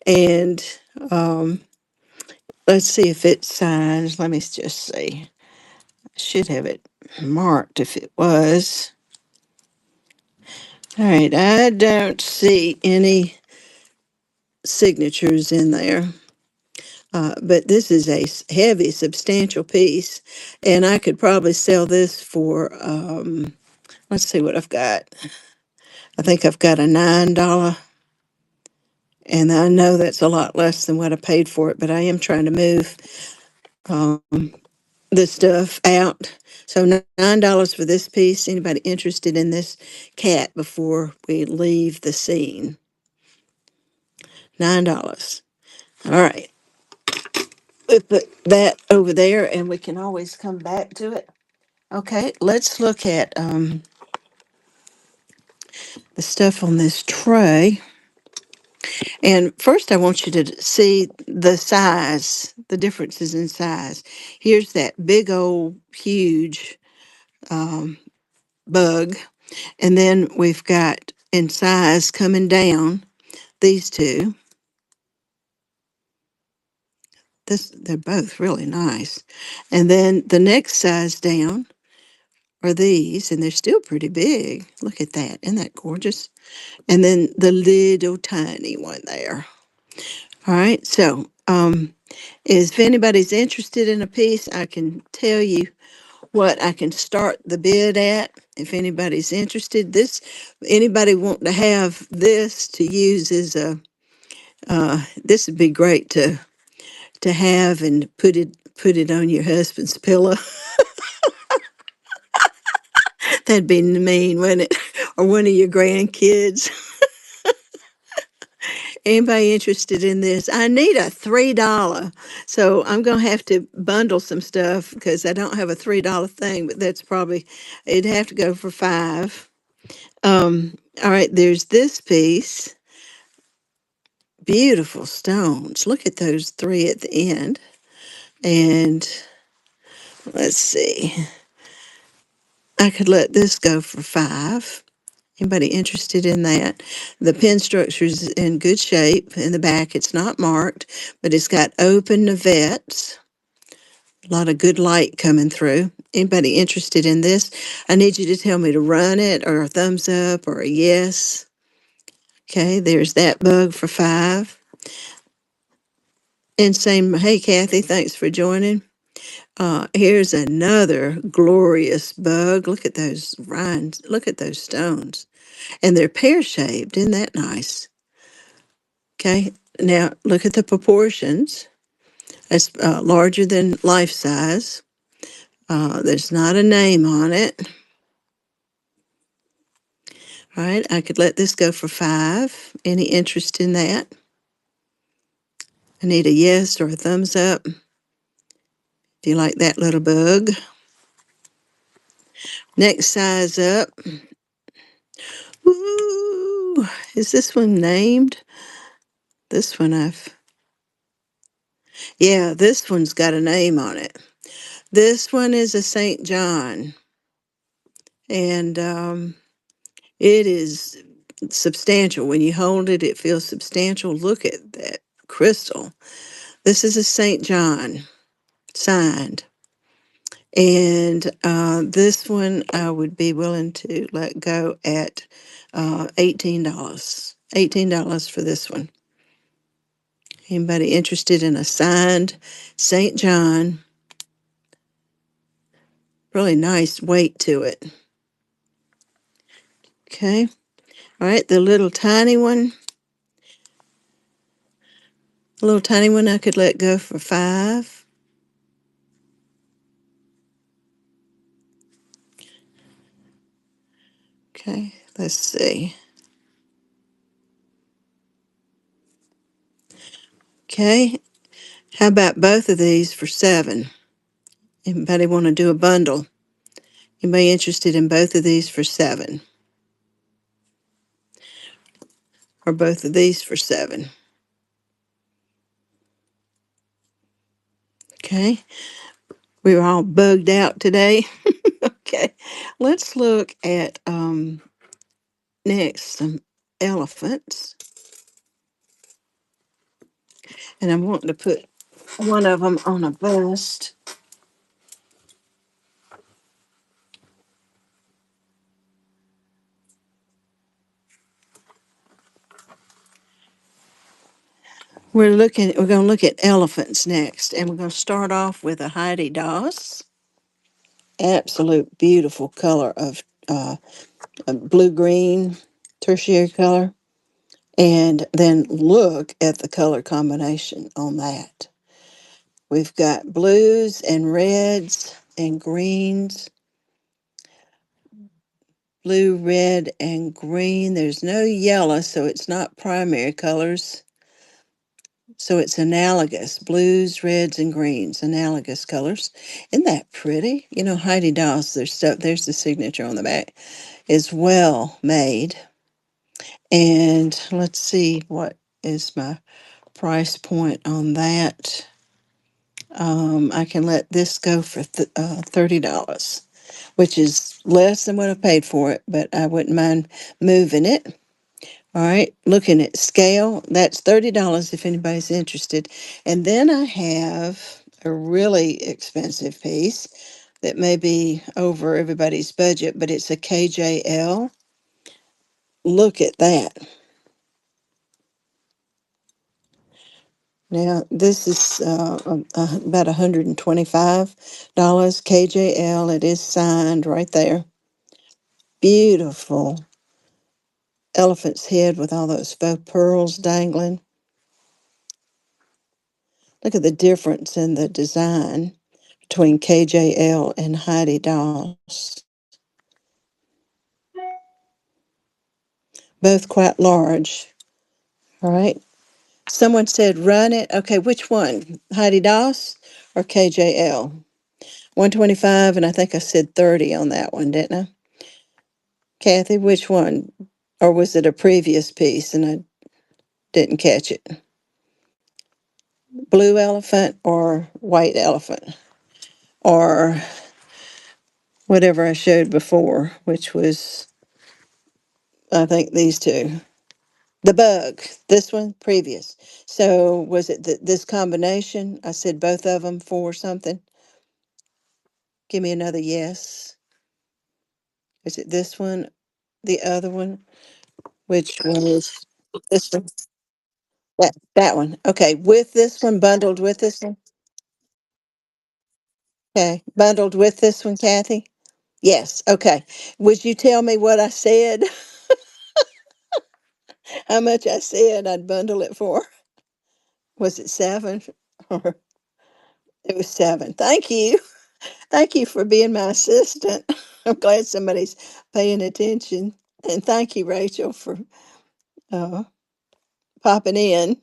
And um, let's see if it signs. Let me just see. I should have it marked if it was. All right, I don't see any signatures in there. But this is a heavy, substantial piece, and I could probably sell this for, let's see what I've got. I think I've got a $9, and I know that's a lot less than what I paid for it, but I am trying to move um, the stuff out. So $9 for this piece. Anybody interested in this cat before we leave the scene? $9. All right. We put that over there, and we can always come back to it. Okay, let's look at the stuff on this tray. And first, I want you to see the size, the differences in size. Here's that big old, huge bug. And then we've got in size coming down these two. They're both really nice. And then the next size down are these, and they're still pretty big. Look at that. Isn't that gorgeous? And then the little tiny one there. All right. So, if anybody's interested in a piece, I can tell you what I can start the bid at. If anybody's interested, anybody want to have this to use as a, this would be great to have and put it on your husband's pillow. That'd be mean, wouldn't it? Or one of your grandkids. Anybody interested in this? I need a $3. So I'm going to have to bundle some stuff because I don't have a $3 thing, but that's probably, it'd have to go for 5. All right, there's this piece. Beautiful stones. Look at those 3 at the end. And let's see. I could let this go for 5. Anybody interested in that? The pin structure is in good shape. In the back, it's not marked, but it's got open navets. A lot of good light coming through. Anybody interested in this? I need you to tell me to run it or a thumbs up or a yes. Okay, there's that bug for 5. And same, hey Kathy, thanks for joining. Here's another glorious bug. Look at those rinds. Look at those stones. And they're pear shaped. Isn't that nice? Okay. Now look at the proportions. It's larger than life size. There's not a name on it. All right. I could let this go for 5. Any interest in that? I need a yes or a thumbs up if you like that little bug. Next size up. Woo! Is this one named? This one yeah, this one's got a name on it. This one is a St. John, and it is substantial. When you hold it, it feels substantial. Look at that crystal. This is a St. John signed. And this one I would be willing to let go at $18. $18 for this one. Anybody interested in a signed St. John? Really nice weight to it. Okay. All right. The little tiny one I could let go for 5. Okay. Let's see. Okay. How about both of these for 7? Anybody want to do a bundle? Anybody interested in both of these for 7? Or both of these for 7? Okay. We were all bugged out today. Okay. Let's look at next some elephants. And I'm wanting to put one of them on a bust. We're going to look at elephants next, and we're going to start off with a Heidi Doss. Absolute beautiful color of a blue green tertiary color. And then look at the color combination on that. We've got blues and reds and greens, blue, red, and green. There's no yellow, so it's not primary colors. So it's analogous, blues, reds, and greens, analogous colors. Isn't that pretty? You know, Heidi Doss, there's the signature on the back, is well made. And let's see, what is my price point on that? I can let this go for $30, which is less than what I paid for it, but I wouldn't mind moving it. All right, looking at scale, that's $30 if anybody's interested. And then I have a really expensive piece that may be over everybody's budget, but it's a KJL. Look at that. Now, this is about $125 KJL. It is signed right there. Beautiful elephant's head with all those faux pearls dangling. Look at the difference in the design between KJL and Heidi Doss. Both quite large. All right. Someone said run it. Okay, which one? Heidi Doss or KJL? 125, and I think I said 30 on that one, didn't I? Kathy, which one? Or was it a previous piece and I didn't catch it? Blue elephant or white elephant? Or whatever I showed before, which was, I think, these two. The bug, this one, previous. So was it this combination? I said both of them for something. Give me another yes. Is it this one, the other one? Which one is this one? That one. Okay, with this one, bundled with this one. Okay. Bundled with this one, Kathy? Yes. Okay. Would you tell me what I said? How much I said I'd bundle it for? Was it seven? Or it was seven. Thank you. Thank you for being my assistant. I'm glad somebody's paying attention. And thank you, Rachel, for uh, popping in.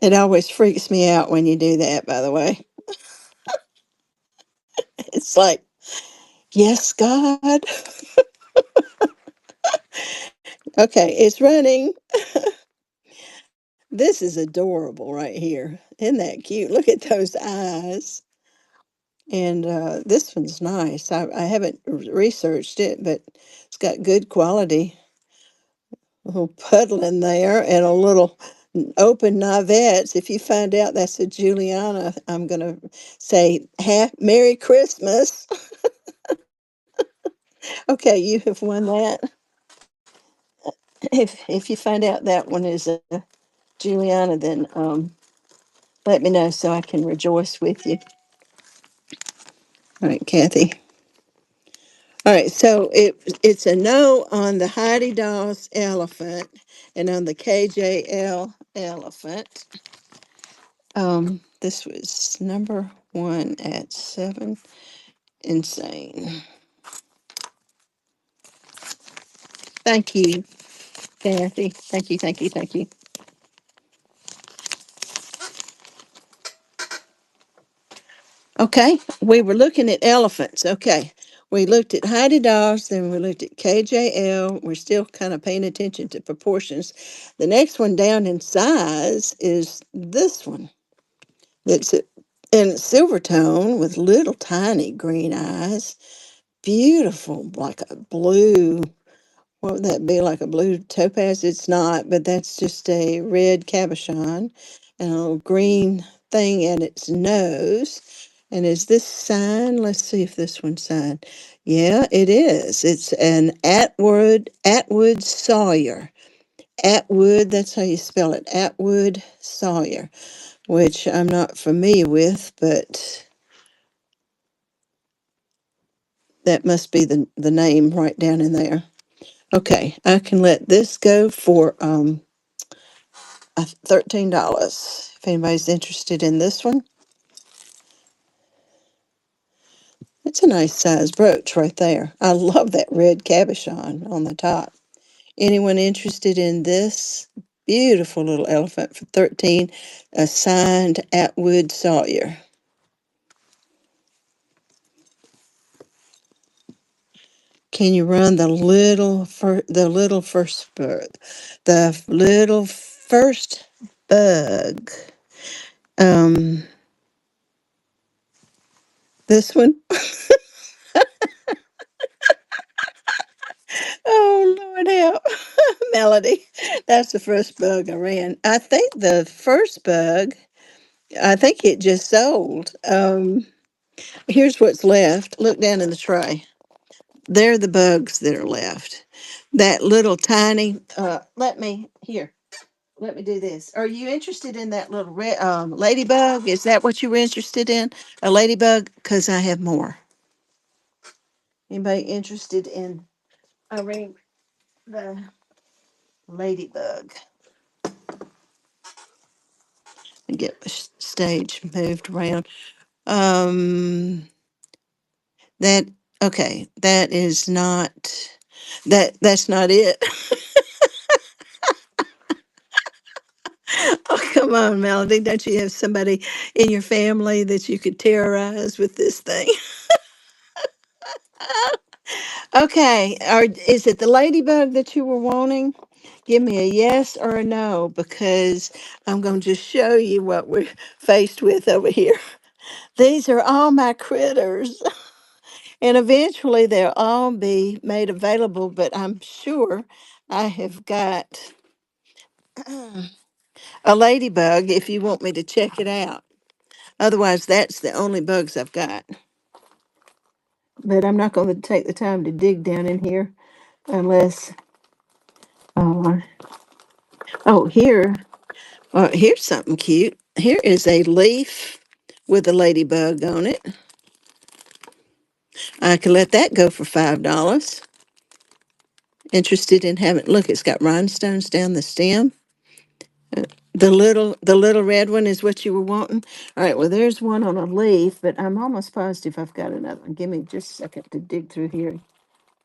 It always freaks me out when you do that, by the way. It's like, yes, God. Okay, it's running. This is adorable right here. Isn't that cute? Look at those eyes. And this one's nice. I haven't researched it, but it's got good quality. A little puddle in there and a little open Nivettes. If you find out that's a Juliana, I'm going to say, Merry Christmas. Okay, you have won that. If you find out that one is a Juliana, then let me know so I can rejoice with you. All right, Kathy. All right, so it's a no on the Heidi Daus elephant and on the KJL elephant. This was number one at seven. Insane. Thank you, Kathy. Thank you, thank you, thank you. Okay, we were looking at elephants. Okay, we looked at Heidi Daus, then we looked at KJL. We're still kind of paying attention to proportions. The next one down in size is this one. It's in silver tone with little tiny green eyes. Beautiful, like a blue. What would that be? Like a blue topaz? It's not, but that's just a red cabochon and a little green thing at its nose. And is this sign? Let's see if this one's signed. Yeah, it is. It's an Atwood Sawyer. Atwood, that's how you spell it. Atwood Sawyer, which I'm not familiar with, but that must be the name right down in there. Okay, I can let this go for $13. If anybody's interested in this one, it's a nice size brooch right there. I love that red cabochon on the top. Anyone interested in this beautiful little elephant for 13? A signed Atwood Sawyer. Can you run the little first bug? The little first bug. Um, this one. Oh Lord help. Melody. That's the first bug I ran. I think the first bug, I think it just sold. Here's what's left. Look down in the tray. They're the bugs that are left. That little tiny let me do this. Are you interested in that little red ladybug? Is that what you were interested in? A ladybug? Because I have more. Anybody interested in I ring the ladybug? And get the stage moved around. Um, that okay. That is not That's not it. Oh, come on, Melody. Don't you have somebody in your family that you could terrorize with this thing? Okay. Is it the ladybug that you were wanting? Give me a yes or a no because I'm going to just show you what we're faced with over here. These are all my critters. And eventually they'll all be made available, but I'm sure I have got a ladybug if you want me to check it out. Otherwise, that's the only bugs I've got. But I'm not going to take the time to dig down in here unless. Uh, oh, here's something cute. Here is a leaf with a ladybug on it. I could let that go for $5. Interested in having, look, it's got rhinestones down the stem. The little red one is what you were wanting. All right, well there's one on a leaf, but I'm almost positive I've got another one. Give me just a second to dig through here and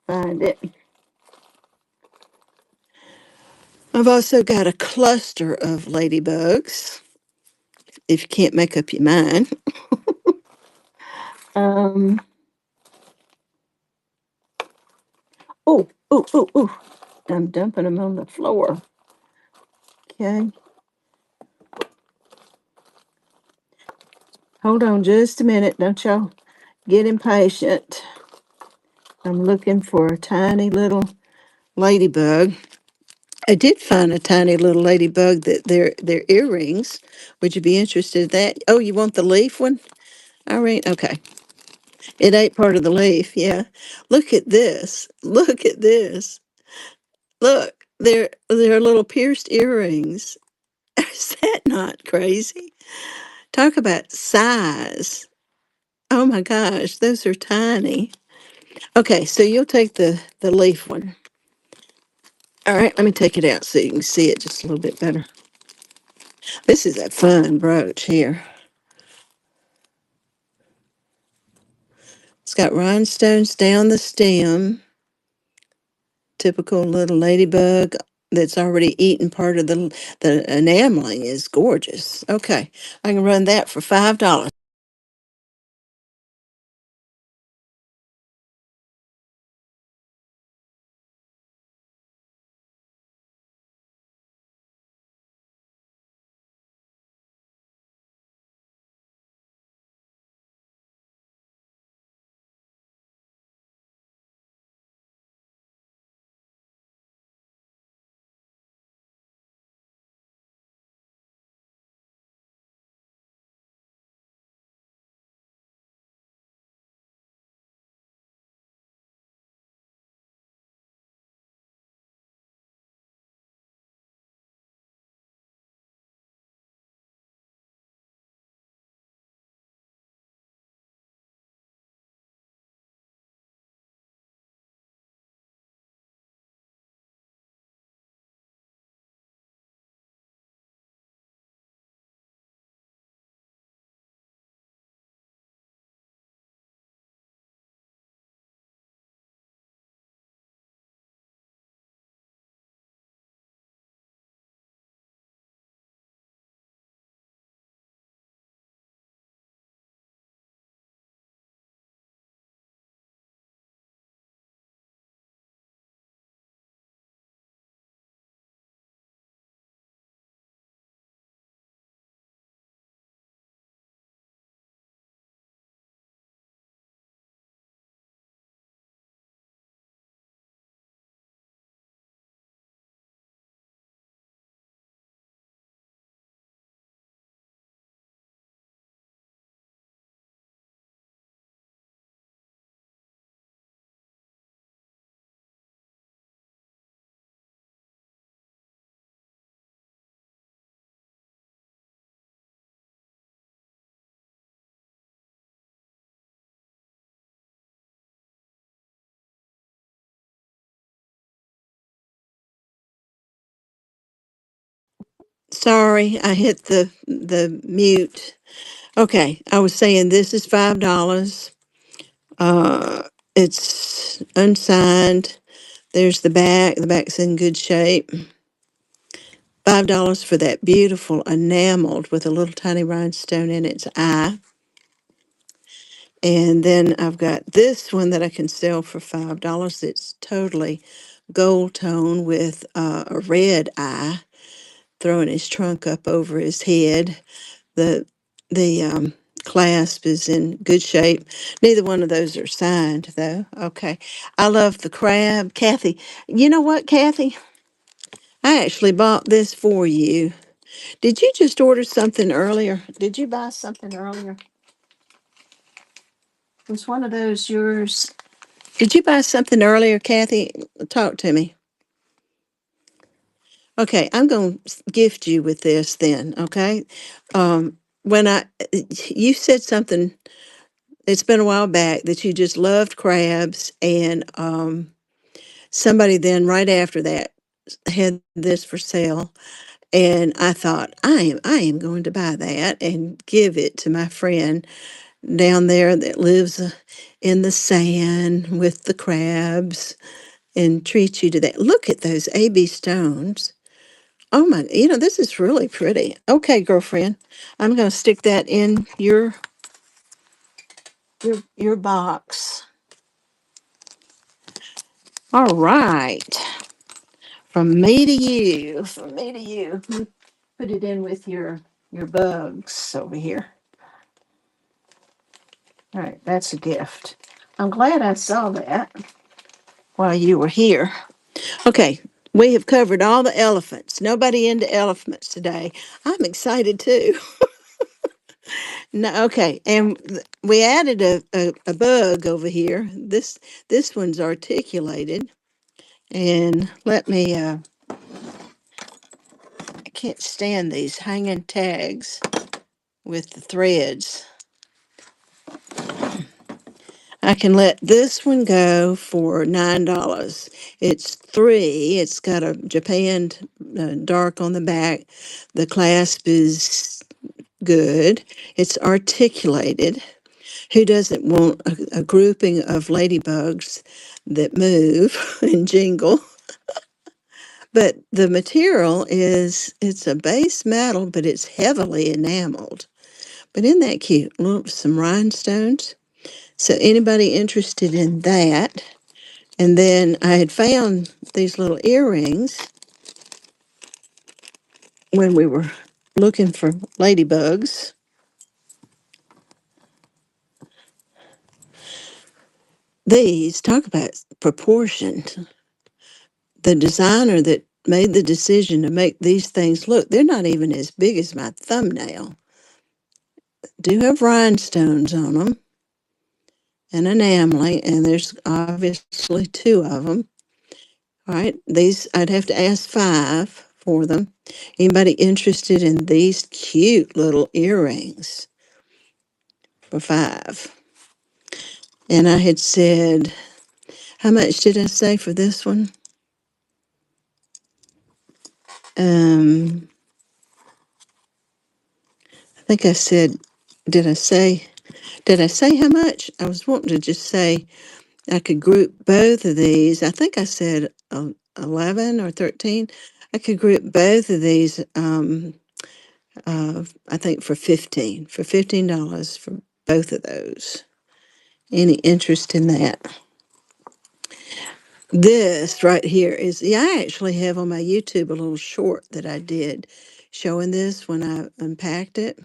find it. I've also got a cluster of ladybugs, if you can't make up your mind. Um, oh. I'm dumping them on the floor. Okay. Hold on just a minute. Don't y'all get impatient. I'm looking for a tiny little ladybug. I did find a tiny little ladybug that they're earrings. Would you be interested in that? Oh, you want the leaf one? Irene? Okay. It ain't part of the leaf, yeah. Look at this. Look at this. Look, they're little pierced earrings. Is that not crazy? Talk about size. Oh my gosh, those are tiny. Okay, so you'll take the leaf one. All right, let me take it out so you can see it just a little bit better. This is a fun brooch here. It's got rhinestones down the stem. Typical little ladybug that's already eaten part of the enameling is gorgeous. Okay, I can run that for $5. Sorry, I hit the mute. Okay, I was saying this is $5. Uh, it's unsigned. There's the back. The back's in good shape. $5 for that beautiful enameled with a little tiny rhinestone in its eye. And then I've got this one that I can sell for $5. It's totally gold tone with a red eye, throwing his trunk up over his head. The clasp is in good shape. Neither one of those are signed though. Okay. I love the crab. Kathy, you know what, Kathy? I actually bought this for you. Did you just order something earlier? Did you buy something earlier? Was one of those yours? Did you buy something earlier, Kathy? Talk to me. Okay, I'm going to gift you with this then, okay? when you said something, it's been a while back, that you just loved crabs, and somebody then right after that had this for sale, and I thought, I am going to buy that and give it to my friend down there that lives in the sand with the crabs, and treat you to that. Look at those AB stones. Oh my, this is really pretty. Okay, girlfriend, I'm going to stick that in your box. All right. From me to you. From me to you. Put it in with your bugs over here. All right, that's a gift. I'm glad I saw that while you were here. Okay, we have covered all the elephants. Nobody into elephants today. I'm excited too. No, okay, and we added a bug over here. This one's articulated, and let me. I can't stand these hanging tags with the threads. I can let this one go for $9. It's three. It's got a Japan dark on the back. The clasp is good. It's articulated. Who doesn't want a grouping of ladybugs that move and jingle? But the material it's a base metal, but it's heavily enameled. But isn't that cute? Look, some rhinestones. So anybody interested in that? And then I had found these little earrings when we were looking for ladybugs. These, talk about proportion. The designer that made the decision to make these things, look, they're not even as big as my thumbnail. Do have rhinestones on them and enameling, and there's obviously two of them. All right, these I'd have to ask five for them. Anybody interested in these cute little earrings for five? And I had said, how much did I say for this one? Um, I think I said, did I say, how much? I was wanting to just say I could group both of these. I think I said 11 or 13. I could group both of these, I think for $15 for both of those. Any interest in that? This right here is, yeah, I actually have on my YouTube a little short that I did showing this when I unpacked it.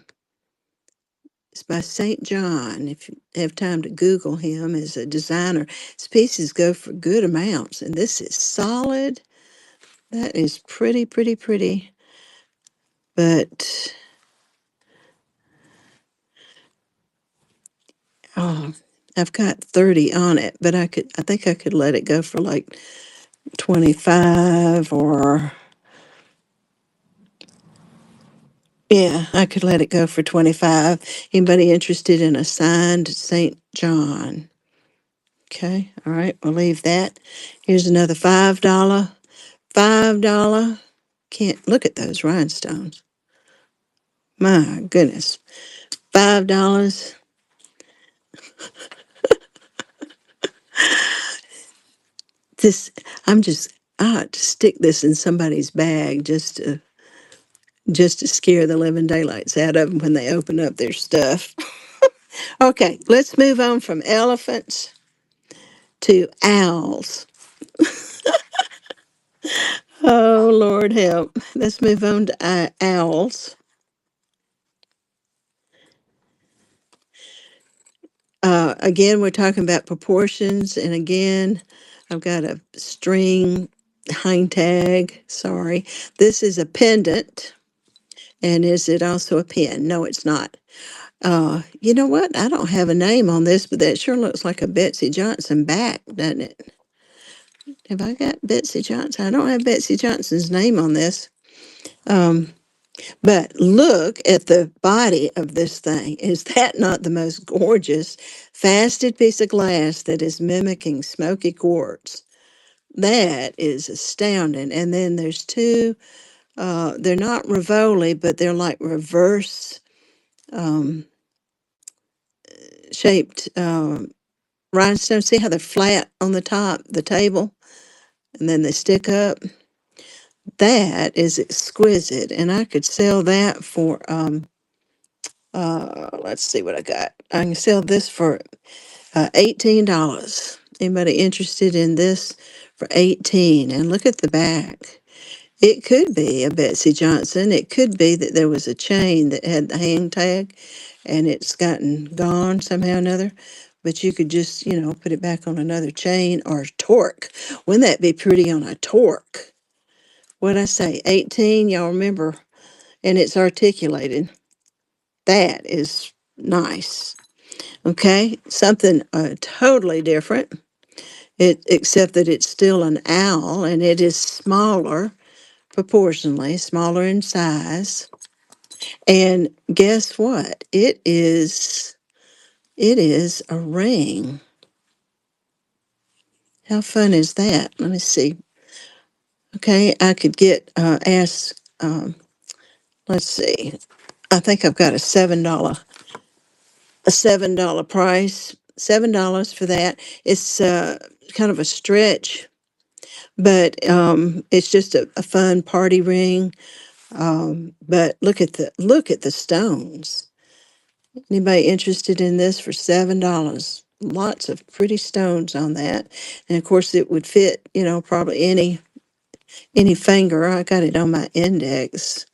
It's by St. John. If you have time to Google him as a designer, his pieces go for good amounts. And this is solid. That is pretty, pretty, pretty. But, oh, I've got 30 on it, but I think I could let it go for like 25, or yeah, I could let it go for 25. Anybody interested in a signed St. John? Okay, all right, we'll leave that. Here's another $5. $5. Can't look at those rhinestones. My goodness. $5. This, I ought to stick this in somebody's bag just to scare the living daylights out of them when they open up their stuff. Okay, let's move on from elephants to owls. Oh, Lord help. Let's move on to owls. Again, we're talking about proportions. And again, I've got a string hang tag. Sorry. This is a pendant. And is it also a pin? No, it's not. You know what? I don't have a name on this, but that sure looks like a Betsy Johnson back, doesn't it? Have I got Betsy Johnson? I don't have Betsy Johnson's name on this. Um, But look at the body of this thing. Is that not the most gorgeous, faceted piece of glass that is mimicking smoky quartz? That is astounding. And then there's two, they're not Rivoli, but they're like reverse um, shaped rhinestones. See how they're flat on the top, the table, and then they stick up? That is exquisite. And I could sell that for, let's see what I got. I can sell this for $18. Anybody interested in this for 18? And look at the back. It could be a Betsy Johnson. It could be that there was a chain that had the hang tag and it's gotten gone somehow or another. But you could just, put it back on another chain or torque. Wouldn't that be pretty on a torque? What'd I say? 18, y'all remember? And it's articulated. That is nice. Okay, something totally different. Except that it's still an owl and it is smaller, proportionally smaller in size. And guess what? It is a ring. How fun is that? Let me see. Okay, I could get ask. Let's see. I think I've got a $7 price. $7 for that. It's kind of a stretch, but it's just a fun party ring. But look at the stones. Anybody interested in this for $7? Lots of pretty stones on that, and of course it would fit. Probably any finger. I got it on my index.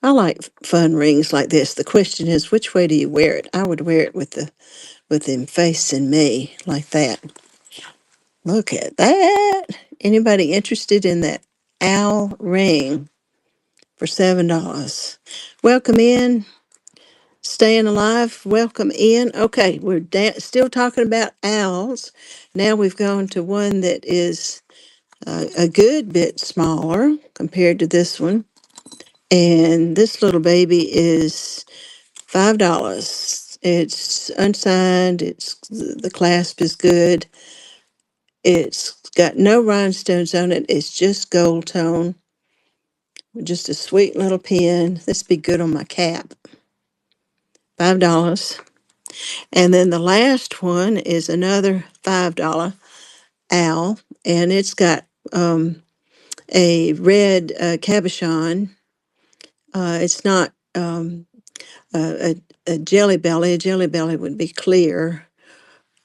I like fun rings like this. The question is, which way do you wear it? I would wear it with them facing me like that. Look at that. Anybody interested in that owl ring for $7? Welcome in. Staying alive, welcome in. Okay, we're still talking about owls. Now we've gone to one that is a good bit smaller compared to this one. And this little baby is $5. It's unsigned, the clasp is good. It's got no rhinestones on it, it's just gold tone. Just a sweet little pin. This be good on my cap. $5. And then the last one is another $5 owl, and it's got a red cabochon. It's not a jelly belly. A jelly belly would be clear,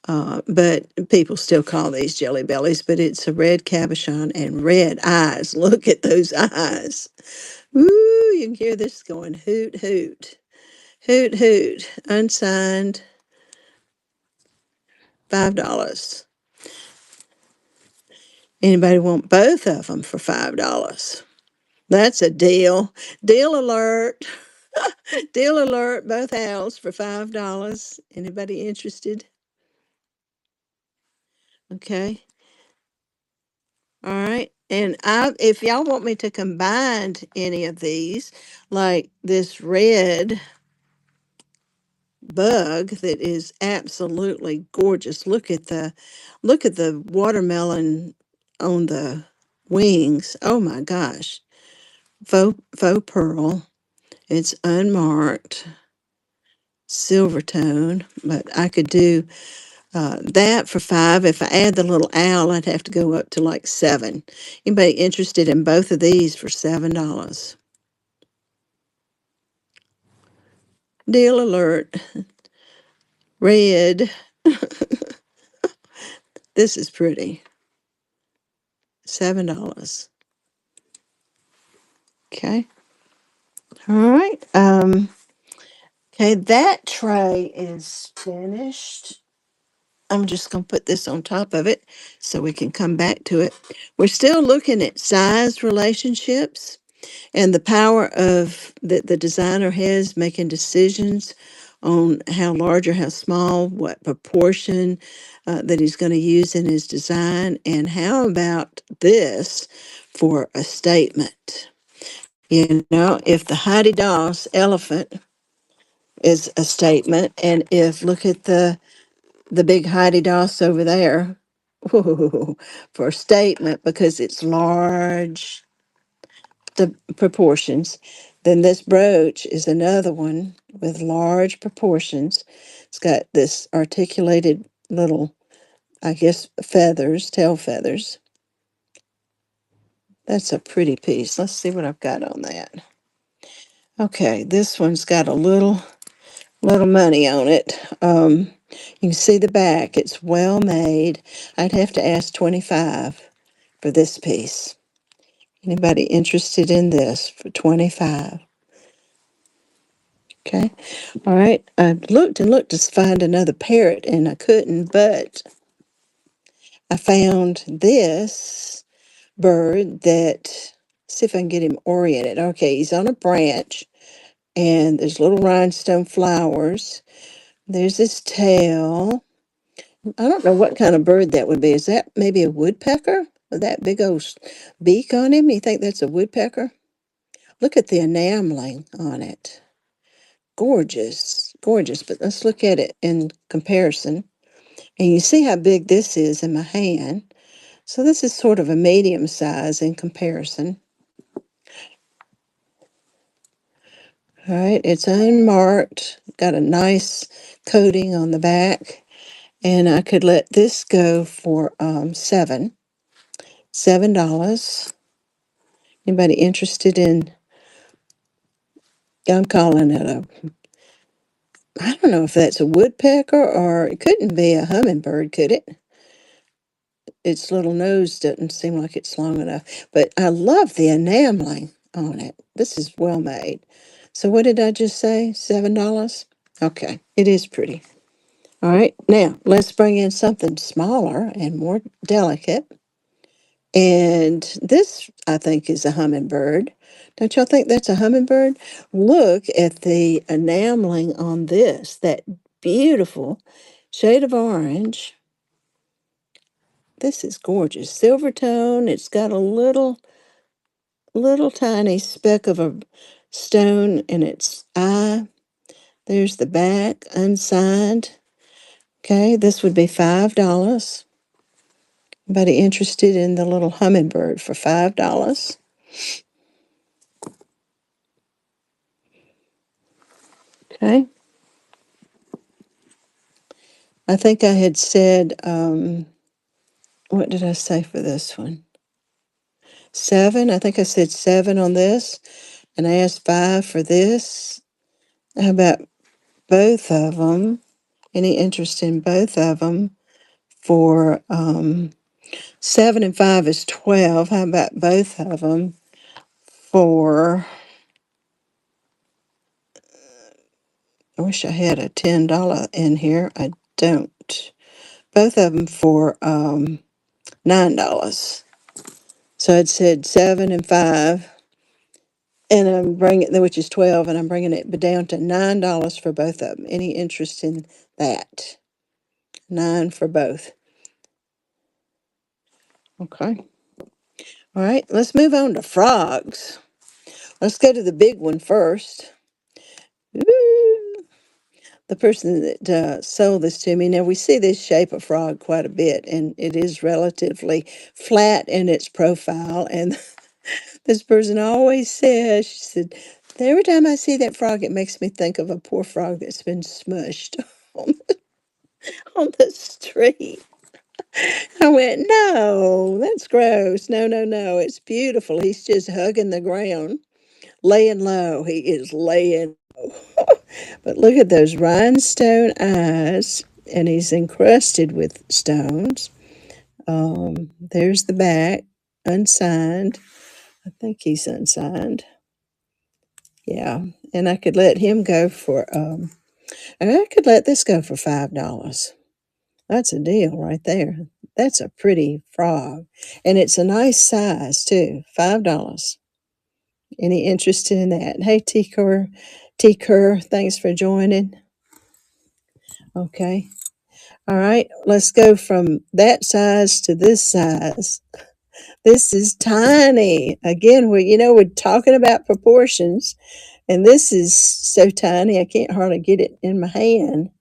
but people still call these jelly bellies. But it's a red cabochon and red eyes. Look at those eyes. Woo! You can hear this going hoot hoot, hoot hoot. Unsigned, $5. Anybody want both of them for $5? That's a deal. Deal alert. Deal alert. Both owls for $5. Anybody interested? Okay. All right. And if y'all want me to combine any of these, like this red bug that is absolutely gorgeous. Look at the watermelon on the wings. Oh my gosh. Faux pearl. It's unmarked, silver tone, but I could do that for 5. If I add the little owl, I'd have to go up to like 7. Anybody interested in both of these for $7? Deal alert. Red. This is pretty. $7. Okay. All right. Okay, that tray is finished. I'm just going to put this on top of it so we can come back to it. We're still looking at size relationships and the power of that the designer has making decisions on how large or how small, what proportion that he's going to use in his design. And how about this for a statement? You know, if the Heidi Doss elephant is a statement, and if look at the big Heidi Doss over there, whoa, for a statement because it's large, the proportions. Then this brooch is another one with large proportions. It's got this articulated little, I guess, feathers, tail feathers. That's a pretty piece. Let's see what I've got on that. Okay, this one's got a little money on it. You can see the back. It's well made. I'd have to ask 25 for this piece. Anybody interested in this for 25? Okay. All right. I looked and looked to find another parrot and I couldn't, but I found this bird that, see if I can get him oriented. Okay, he's on a branch and there's little rhinestone flowers. There's his tail. I don't know what kind of bird that would be. Is that maybe a woodpecker with that big old beak on him? You think that's a woodpecker? Look at the enameling on it. Gorgeous, gorgeous. But let's look at it in comparison. And you see how big this is in my hand. So this is sort of a medium size in comparison. All right, it's unmarked, got a nice coating on the back. And I could let this go for $7. Anybody interested in, I'm calling it a, I don't know if that's a woodpecker or it couldn't be a hummingbird, could it? Its little nose doesn't seem like it's long enough. But I love the enameling on it. This is well made. So what did I just say? $7? Okay, it is pretty. All right, now let's bring in something smaller and more delicate. And this, I think, is a hummingbird. Don't y'all think that's a hummingbird? Look at the enameling on this, that beautiful shade of orange. This is gorgeous. Silver tone. It's got a little tiny speck of a stone in its eye. There's the back, unsigned. Okay, this would be $5. Anybody interested in the little hummingbird for $5? Okay. I think I had said, what did I say for this one? 7. I think I said 7 on this, and I asked 5 for this. How about both of them? Any interest in both of them for 7 and 5 is 12. How about both of them for, I wish I had a $10 in here. I don't. Both of them for $9. So I'd said 7 and 5, and I'm bringing, which is 12, and I'm bringing it down to $9 for both of them. Any interest in that? 9 for both. Okay. All right, let's move on to frogs. Let's go to the big one first. Ooh, the person that sold this to me. Now, we see this shape of frog quite a bit, and it is relatively flat in its profile. And this person always says, she said, every time I see that frog, it makes me think of a poor frog that's been smushed on on the street. I went, no, that's gross. No, no, no. It's beautiful. He's just hugging the ground, laying low. He is laying low. But look at those rhinestone eyes, and he's encrusted with stones. There's the back, unsigned. I think he's unsigned. Yeah, and I could let him go for, and I could let this go for $5. That's a deal right there. That's a pretty frog. And it's a nice size too. $5. Any interest in that? Hey, T. Kerr, thanks for joining. Okay. All right. Let's go from that size to this size. This is tiny. Again, we're talking about proportions, and this is so tiny I can't hardly get it in my hand.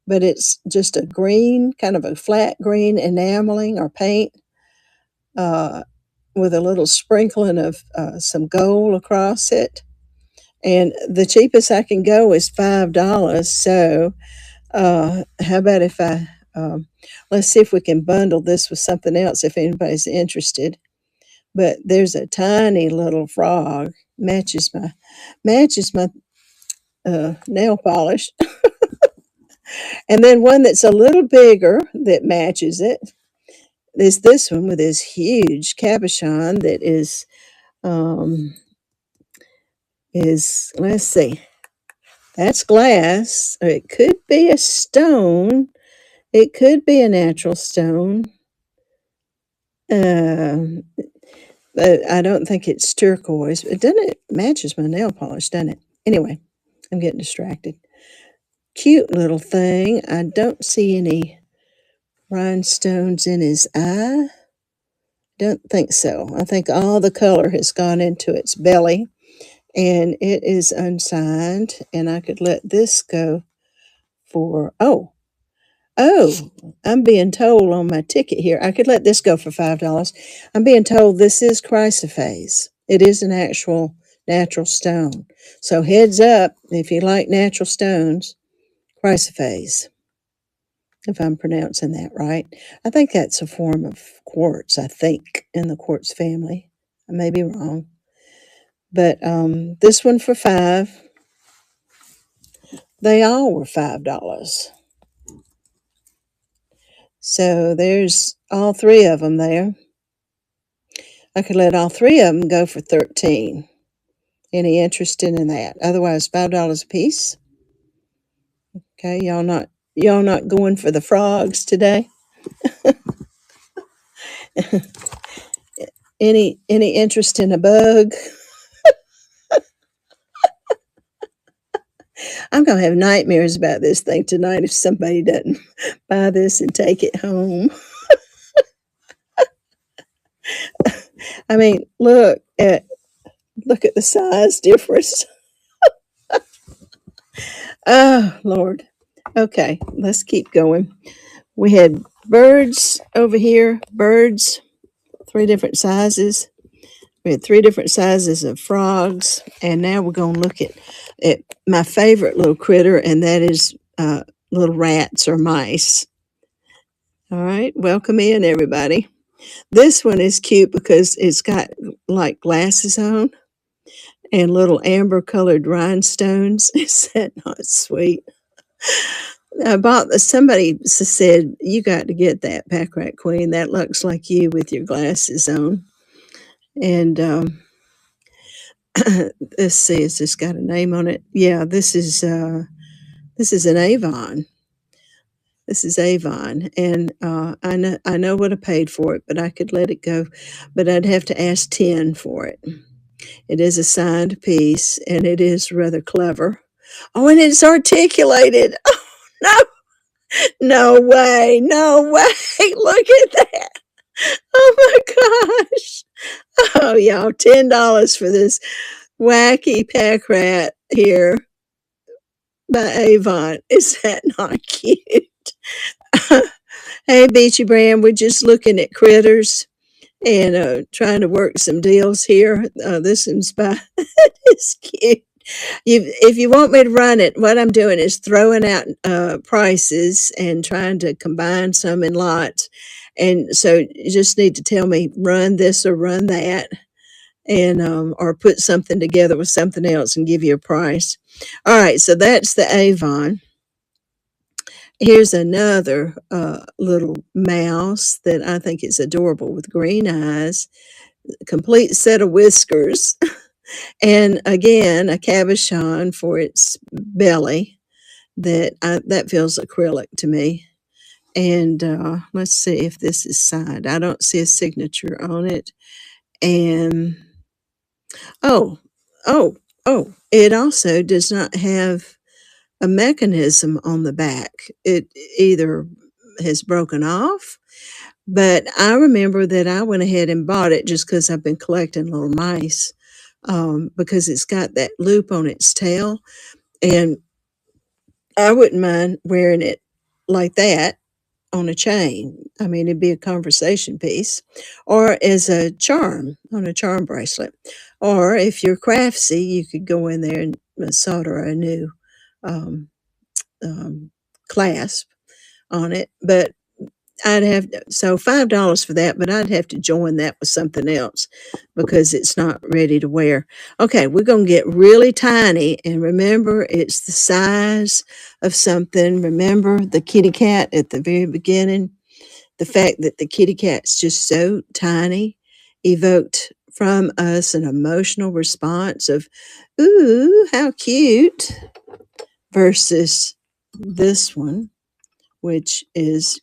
But it's just a green, kind of a flat green enameling or paint, uh, with a little sprinkling of some gold across it. And the cheapest I can go is $5. So, how about if let's see if we can bundle this with something else if anybody's interested. But there's a tiny little frog matches my nail polish, and then one that's a little bigger that matches it. There's this one with this huge cabochon that um is, let's see, that's glass, or it could be a stone. It could be a natural stone. Um, but I don't think it's turquoise. It doesn't, it matches my nail polish, doesn't it? Anyway, I'm getting distracted. Cute little thing. I don't see any rhinestones in his eye. Don't think so. I think all the color has gone into its belly, and it is unsigned. And I could let this go for, oh, I'm being told on my ticket here, I could let this go for $5. I'm being told this is chrysoprase. It is an actual natural stone. So heads up, if you like natural stones, chrysoprase, if I'm pronouncing that right. I think that's a form of quartz, I think, in the quartz family. I may be wrong. But this one for 5. They all were $5. So there's all 3 of them there. I could let all 3 of them go for 13. Any interested in that? Otherwise, $5 a piece. Okay, y'all not going for the frogs today? Any interest in a bug? I'm gonna have nightmares about this thing tonight if somebody doesn't buy this and take it home. I mean, look at the size difference. Oh Lord. Okay, let's keep going. We had birds over here, birds, 3 different sizes. We had 3 different sizes of frogs, and now we're going to look at my favorite little critter, and that is little rats or mice. All right, welcome in, everybody. This one is cute because it's got like glasses on and little amber colored rhinestones. Is that not sweet? Somebody said, you got to get that, Pack Rat Queen. That looks like you with your glasses on. And let's see, has this got a name on it? Yeah, this is an Avon. This is Avon, and I know what I paid for it, but I could let it go. But I'd have to ask 10 for it. It is a signed piece, and it is rather clever. Oh, and it's articulated. Oh no, no way, no way! Look at that! Oh my gosh! Oh y'all, $10 for this wacky pack rat here by Avon. Is that not cute? Hey, Beachy Brand, we're just looking at critters and trying to work some deals here. This one's by, it's cute. If you want me to run it, what I'm doing is throwing out prices and trying to combine some in lots. And so you just need to tell me run this or run that, and or put something together with something else and give you a price. All right, so that's the Avon. Here's another little mouse that I think is adorable with green eyes, complete set of whiskers, and again a cabochon for its belly. That feels acrylic to me. And let's see if this is signed. I don't see a signature on it. And oh, oh, oh! It also does not have a mechanism on the back. It either has broken off, but I remember that I went ahead and bought it just because I've been collecting little mice, because it's got that loop on its tail, and I wouldn't mind wearing it like that on a chain. I mean, it'd be a conversation piece, or as a charm on a charm bracelet. Or if you're craftsy, you could go in there and solder a new um, um, clasp on it. But I'd have so $5 for that, but I'd have to join that with something else because it's not ready to wear. Okay, we're gonna get really tiny, and remember, it's the size of something. Remember the kitty cat at the very beginning. The fact that the kitty cat's just so tiny evoked from us an emotional response of, "Ooh, how cute," versus this one, which is,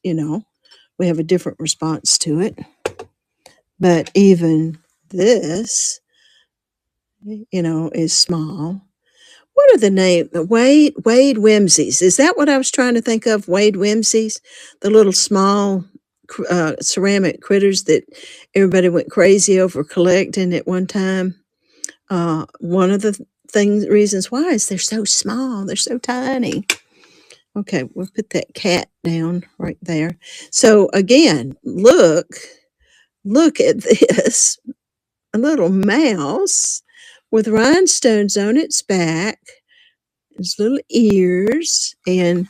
we have a different response to it. But even this, is small. What are the name? Wade Whimsies. Is that what I was trying to think of? Wade Whimsies, the little small ceramic critters that everybody went crazy over collecting at one time. One of the reasons why is they're so small. They're so tiny. Okay, we'll put that cat down right there. So again, look at this, a little mouse with rhinestones on its back, its little ears, and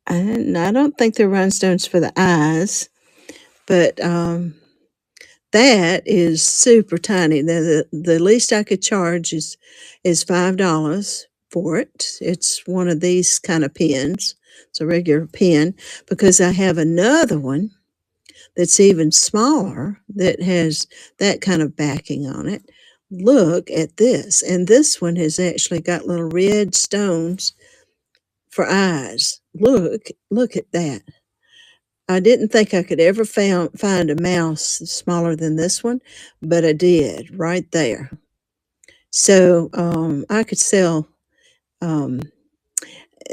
I don't think they're rhinestones for the eyes, but that is super tiny. The least I could charge is $5 for it. It's one of these kind of pins. It's a regular pin because I have another one that's even smaller that has that kind of backing on it. Look at this. And this one has actually got little red stones for eyes. Look at that. I didn't think I could ever find a mouse smaller than this one, but I did right there. So I could sell, um,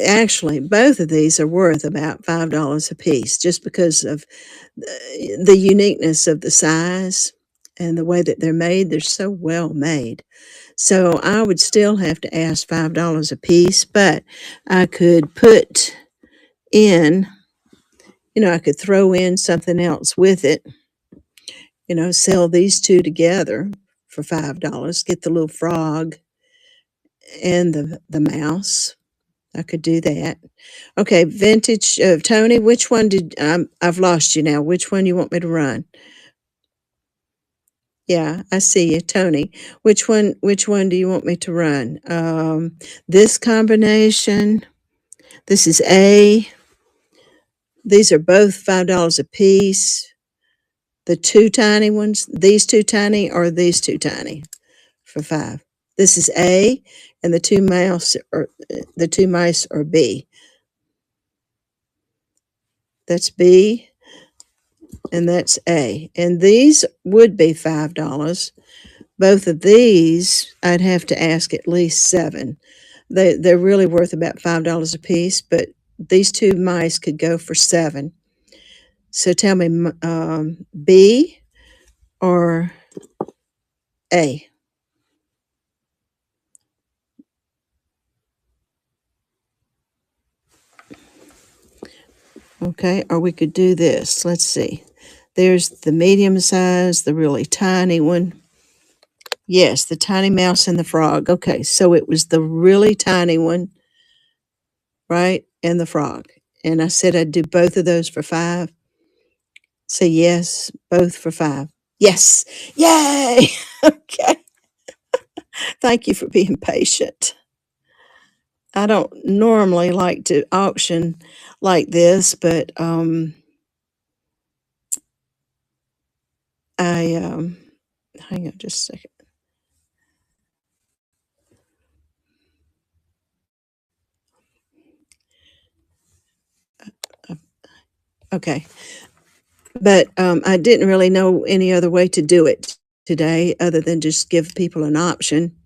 actually, both of these are worth about $5 a piece just because of the uniqueness of the size and the way that they're made. They're so well made. So I would still have to ask $5 a piece, but I could put in, I could throw in something else with it, sell these two together for $5, get the little frog and the mouse. I could do that. Okay, vintage Tony, which one did I've lost you now. Which one you want me to run? Yeah, I see you, Tony. Which one do you want me to run? This combination. This is A. These are both $5 a piece. The two tiny ones, these two tiny or these two tiny for 5. This is A, and the two mice are B. That's B, and that's A. And these would be $5. Both of these, I'd have to ask at least 7. They're really worth about $5 a piece, but these two mice could go for 7. So tell me, B or A? Okay, or we could do this. Let's see. There's the medium size, the really tiny one. Yes, the tiny mouse and the frog. Okay, so it was the really tiny one, right? And the frog. And I said I'd do both of those for 5. Say yes, both for 5. Yes. Yay. Okay. Thank you for being patient. I don't normally like to auction like this, but I hang on just a second. Okay. But I didn't really know any other way to do it today other than just give people an option.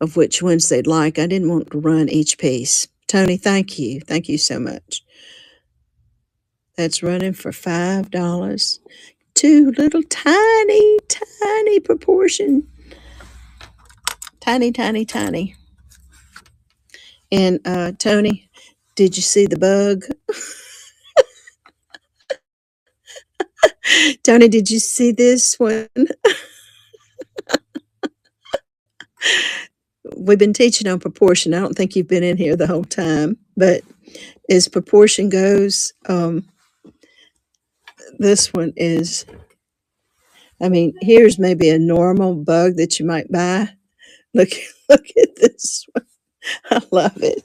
of which ones they'd like. I didn't want to run each piece. Tony, thank you. Thank you so much. That's running for $5. Two little tiny, tiny proportion. Tiny, tiny, tiny. And Tony, did you see the bug? Tony, did you see this one? We've been teaching on proportion. I don't think you've been in here the whole time, but as proportion goes, this one is, I mean, here's maybe a normal bug that you might buy. Look, look at this one. I love it.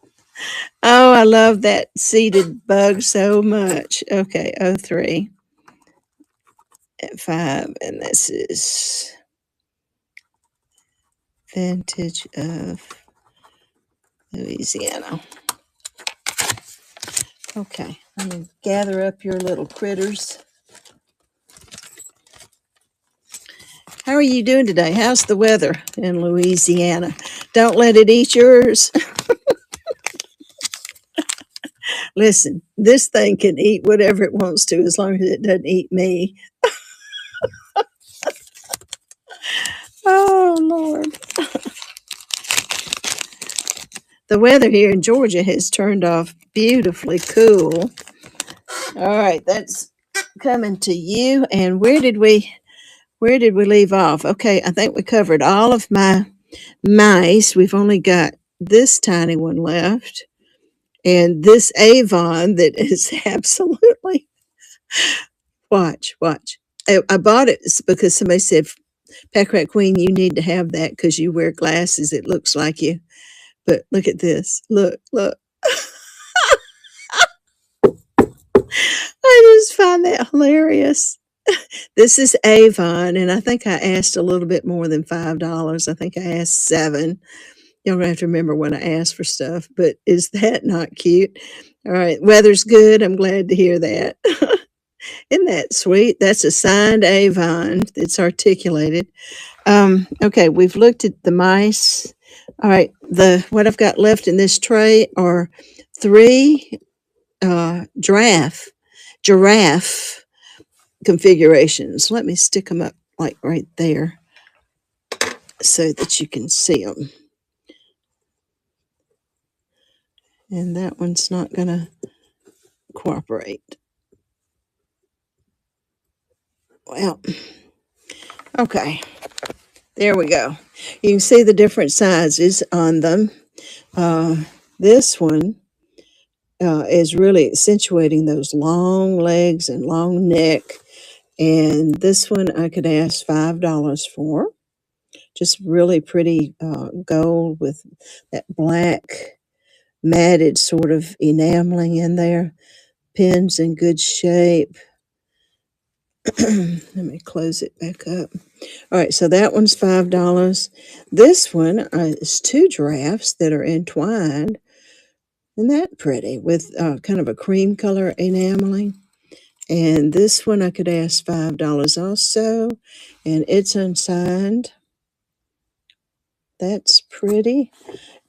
Oh, I love that seeded bug so much. Okay, 03 at 5, and this is vintage of Louisiana. Okay, I'm going to gather up your little critters. How are you doing today? How's the weather in Louisiana? Don't let it eat yours. Listen, this thing can eat whatever it wants to as long as it doesn't eat me. Oh, Lord. The weather here in Georgia has turned off beautifully cool. All right, that's coming to you. And where did we leave off? Okay, I think we covered all of my mice. We've only got this tiny one left. And this Avon that is absolutely, watch. I bought it because somebody said, Pack Rat Queen, you need to have that because you wear glasses. It looks like you. But look at this. Look. I just find that hilarious. This is Avon, and I think I asked a little bit more than $5. I think I asked 7. You don't have to remember when I asked for stuff, but is that not cute? All right, weather's good. I'm glad to hear that. Isn't that sweet? That's a signed Avon that's articulated. Okay, we've looked at the mice. All right, what I've got left in this tray are 3 giraffe configurations. Let me stick them up like right there so that you can see them. And that one's not going to cooperate. Well, okay. There we go. You can see the different sizes on them. This one is really accentuating those long legs and long neck. And this one I could ask $5 for. Just really pretty gold with that black matted sort of enameling in there. Pins in good shape. Let me close it back up. All right, so that one's $5. This one is 2 giraffes that are entwined. Isn't that pretty? With kind of a cream color enameling. And this one I could ask $5 also. And it's unsigned. That's pretty.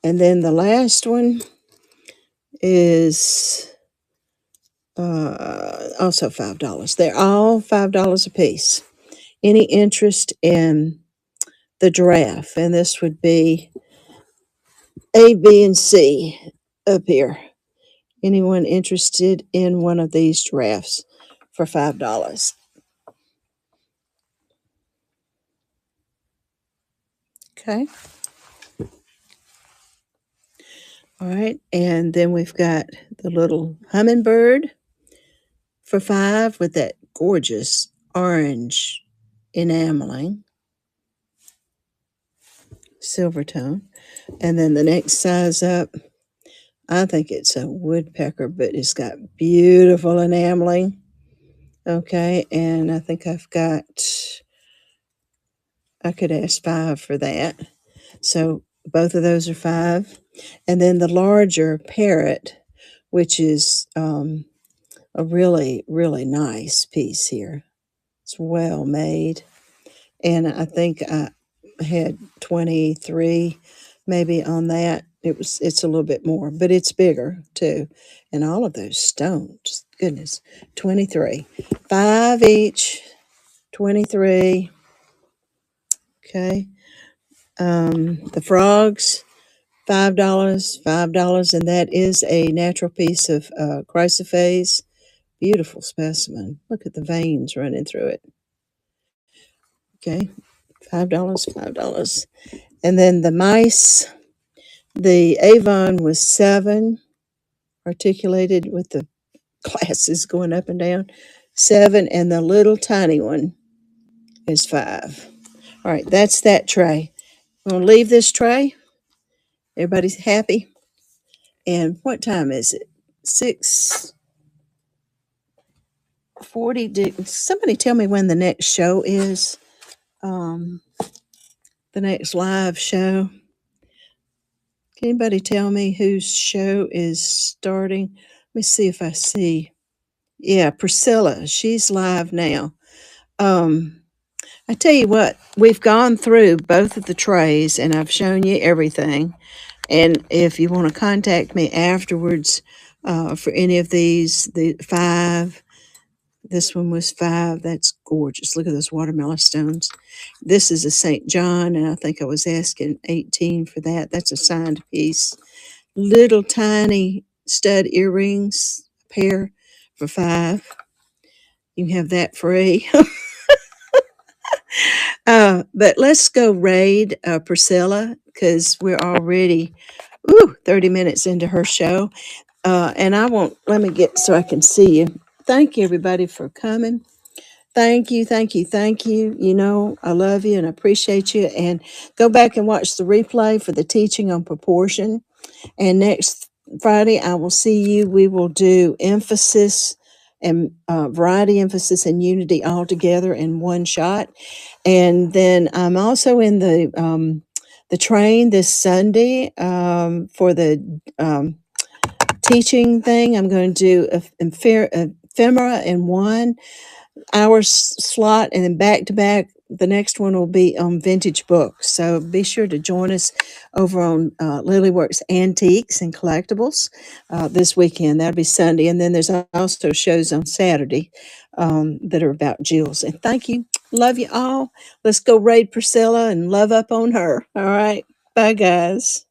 And then the last one is also $5. They're all $5 a piece. Any interest in the giraffe? And this would be A, B, and C up here. Anyone interested in one of these giraffes for $5? Okay. All right. And then we've got the little hummingbird for $5 with that gorgeous orange enameling, silver tone. And then the next size up, I think it's a woodpecker, but it's got beautiful enameling. Okay. And I think I could ask $5 for that. So both of those are $5. And then the larger parrot, which is a really, really nice piece here. It's well made. And I think I had 23 maybe on that. It's a little bit more, but it's bigger too. And all of those stones, goodness, 23. 5 each, 23. Okay. The frogs, $5, $5, and that is a natural piece of chrysoprase. Beautiful specimen. Look at the veins running through it. Okay, $5, $5. And then the mice, the Avon was 7, articulated with the glasses going up and down. 7, and the little tiny one is 5. All right, that's that tray. I'm gonna leave this tray. Everybody's happy. And what time is it? 6:40. Somebody tell me when the next show is? Um, the next live show. Can anybody tell me whose show is starting? Let me see if I see. Yeah, Priscilla. She's live now. Um, I tell you what, we've gone through both of the trays and I've shown you everything. And if you want to contact me afterwards for any of these, the 5, this one was 5. That's gorgeous. Look at those watermelon stones. This is a St. John, and I think I was asking 18 for that. That's a signed piece. Little tiny stud earrings, pair for 5. You can have that free. But let's go raid Priscilla because we're already 30 minutes into her show. And I won't, let me get so I can see you. Thank you, everybody, for coming. Thank you, thank you, thank you. You know, I love you and appreciate you. And go back and watch the replay for the teaching on proportion. And next Friday, I will see you. We will do emphasis and variety, emphasis, and unity all together in one shot. And then I'm also in the train this Sunday for the teaching thing. I'm going to do ephemera in 1 hour slot, and then back to back. The next one will be on vintage books. So be sure to join us over on Lilyworks Antiques and Collectibles this weekend. That'll be Sunday. And then there's also shows on Saturday that are about jewels. And thank you. Love you all. Let's go raid Priscilla and love up on her. All right. Bye, guys.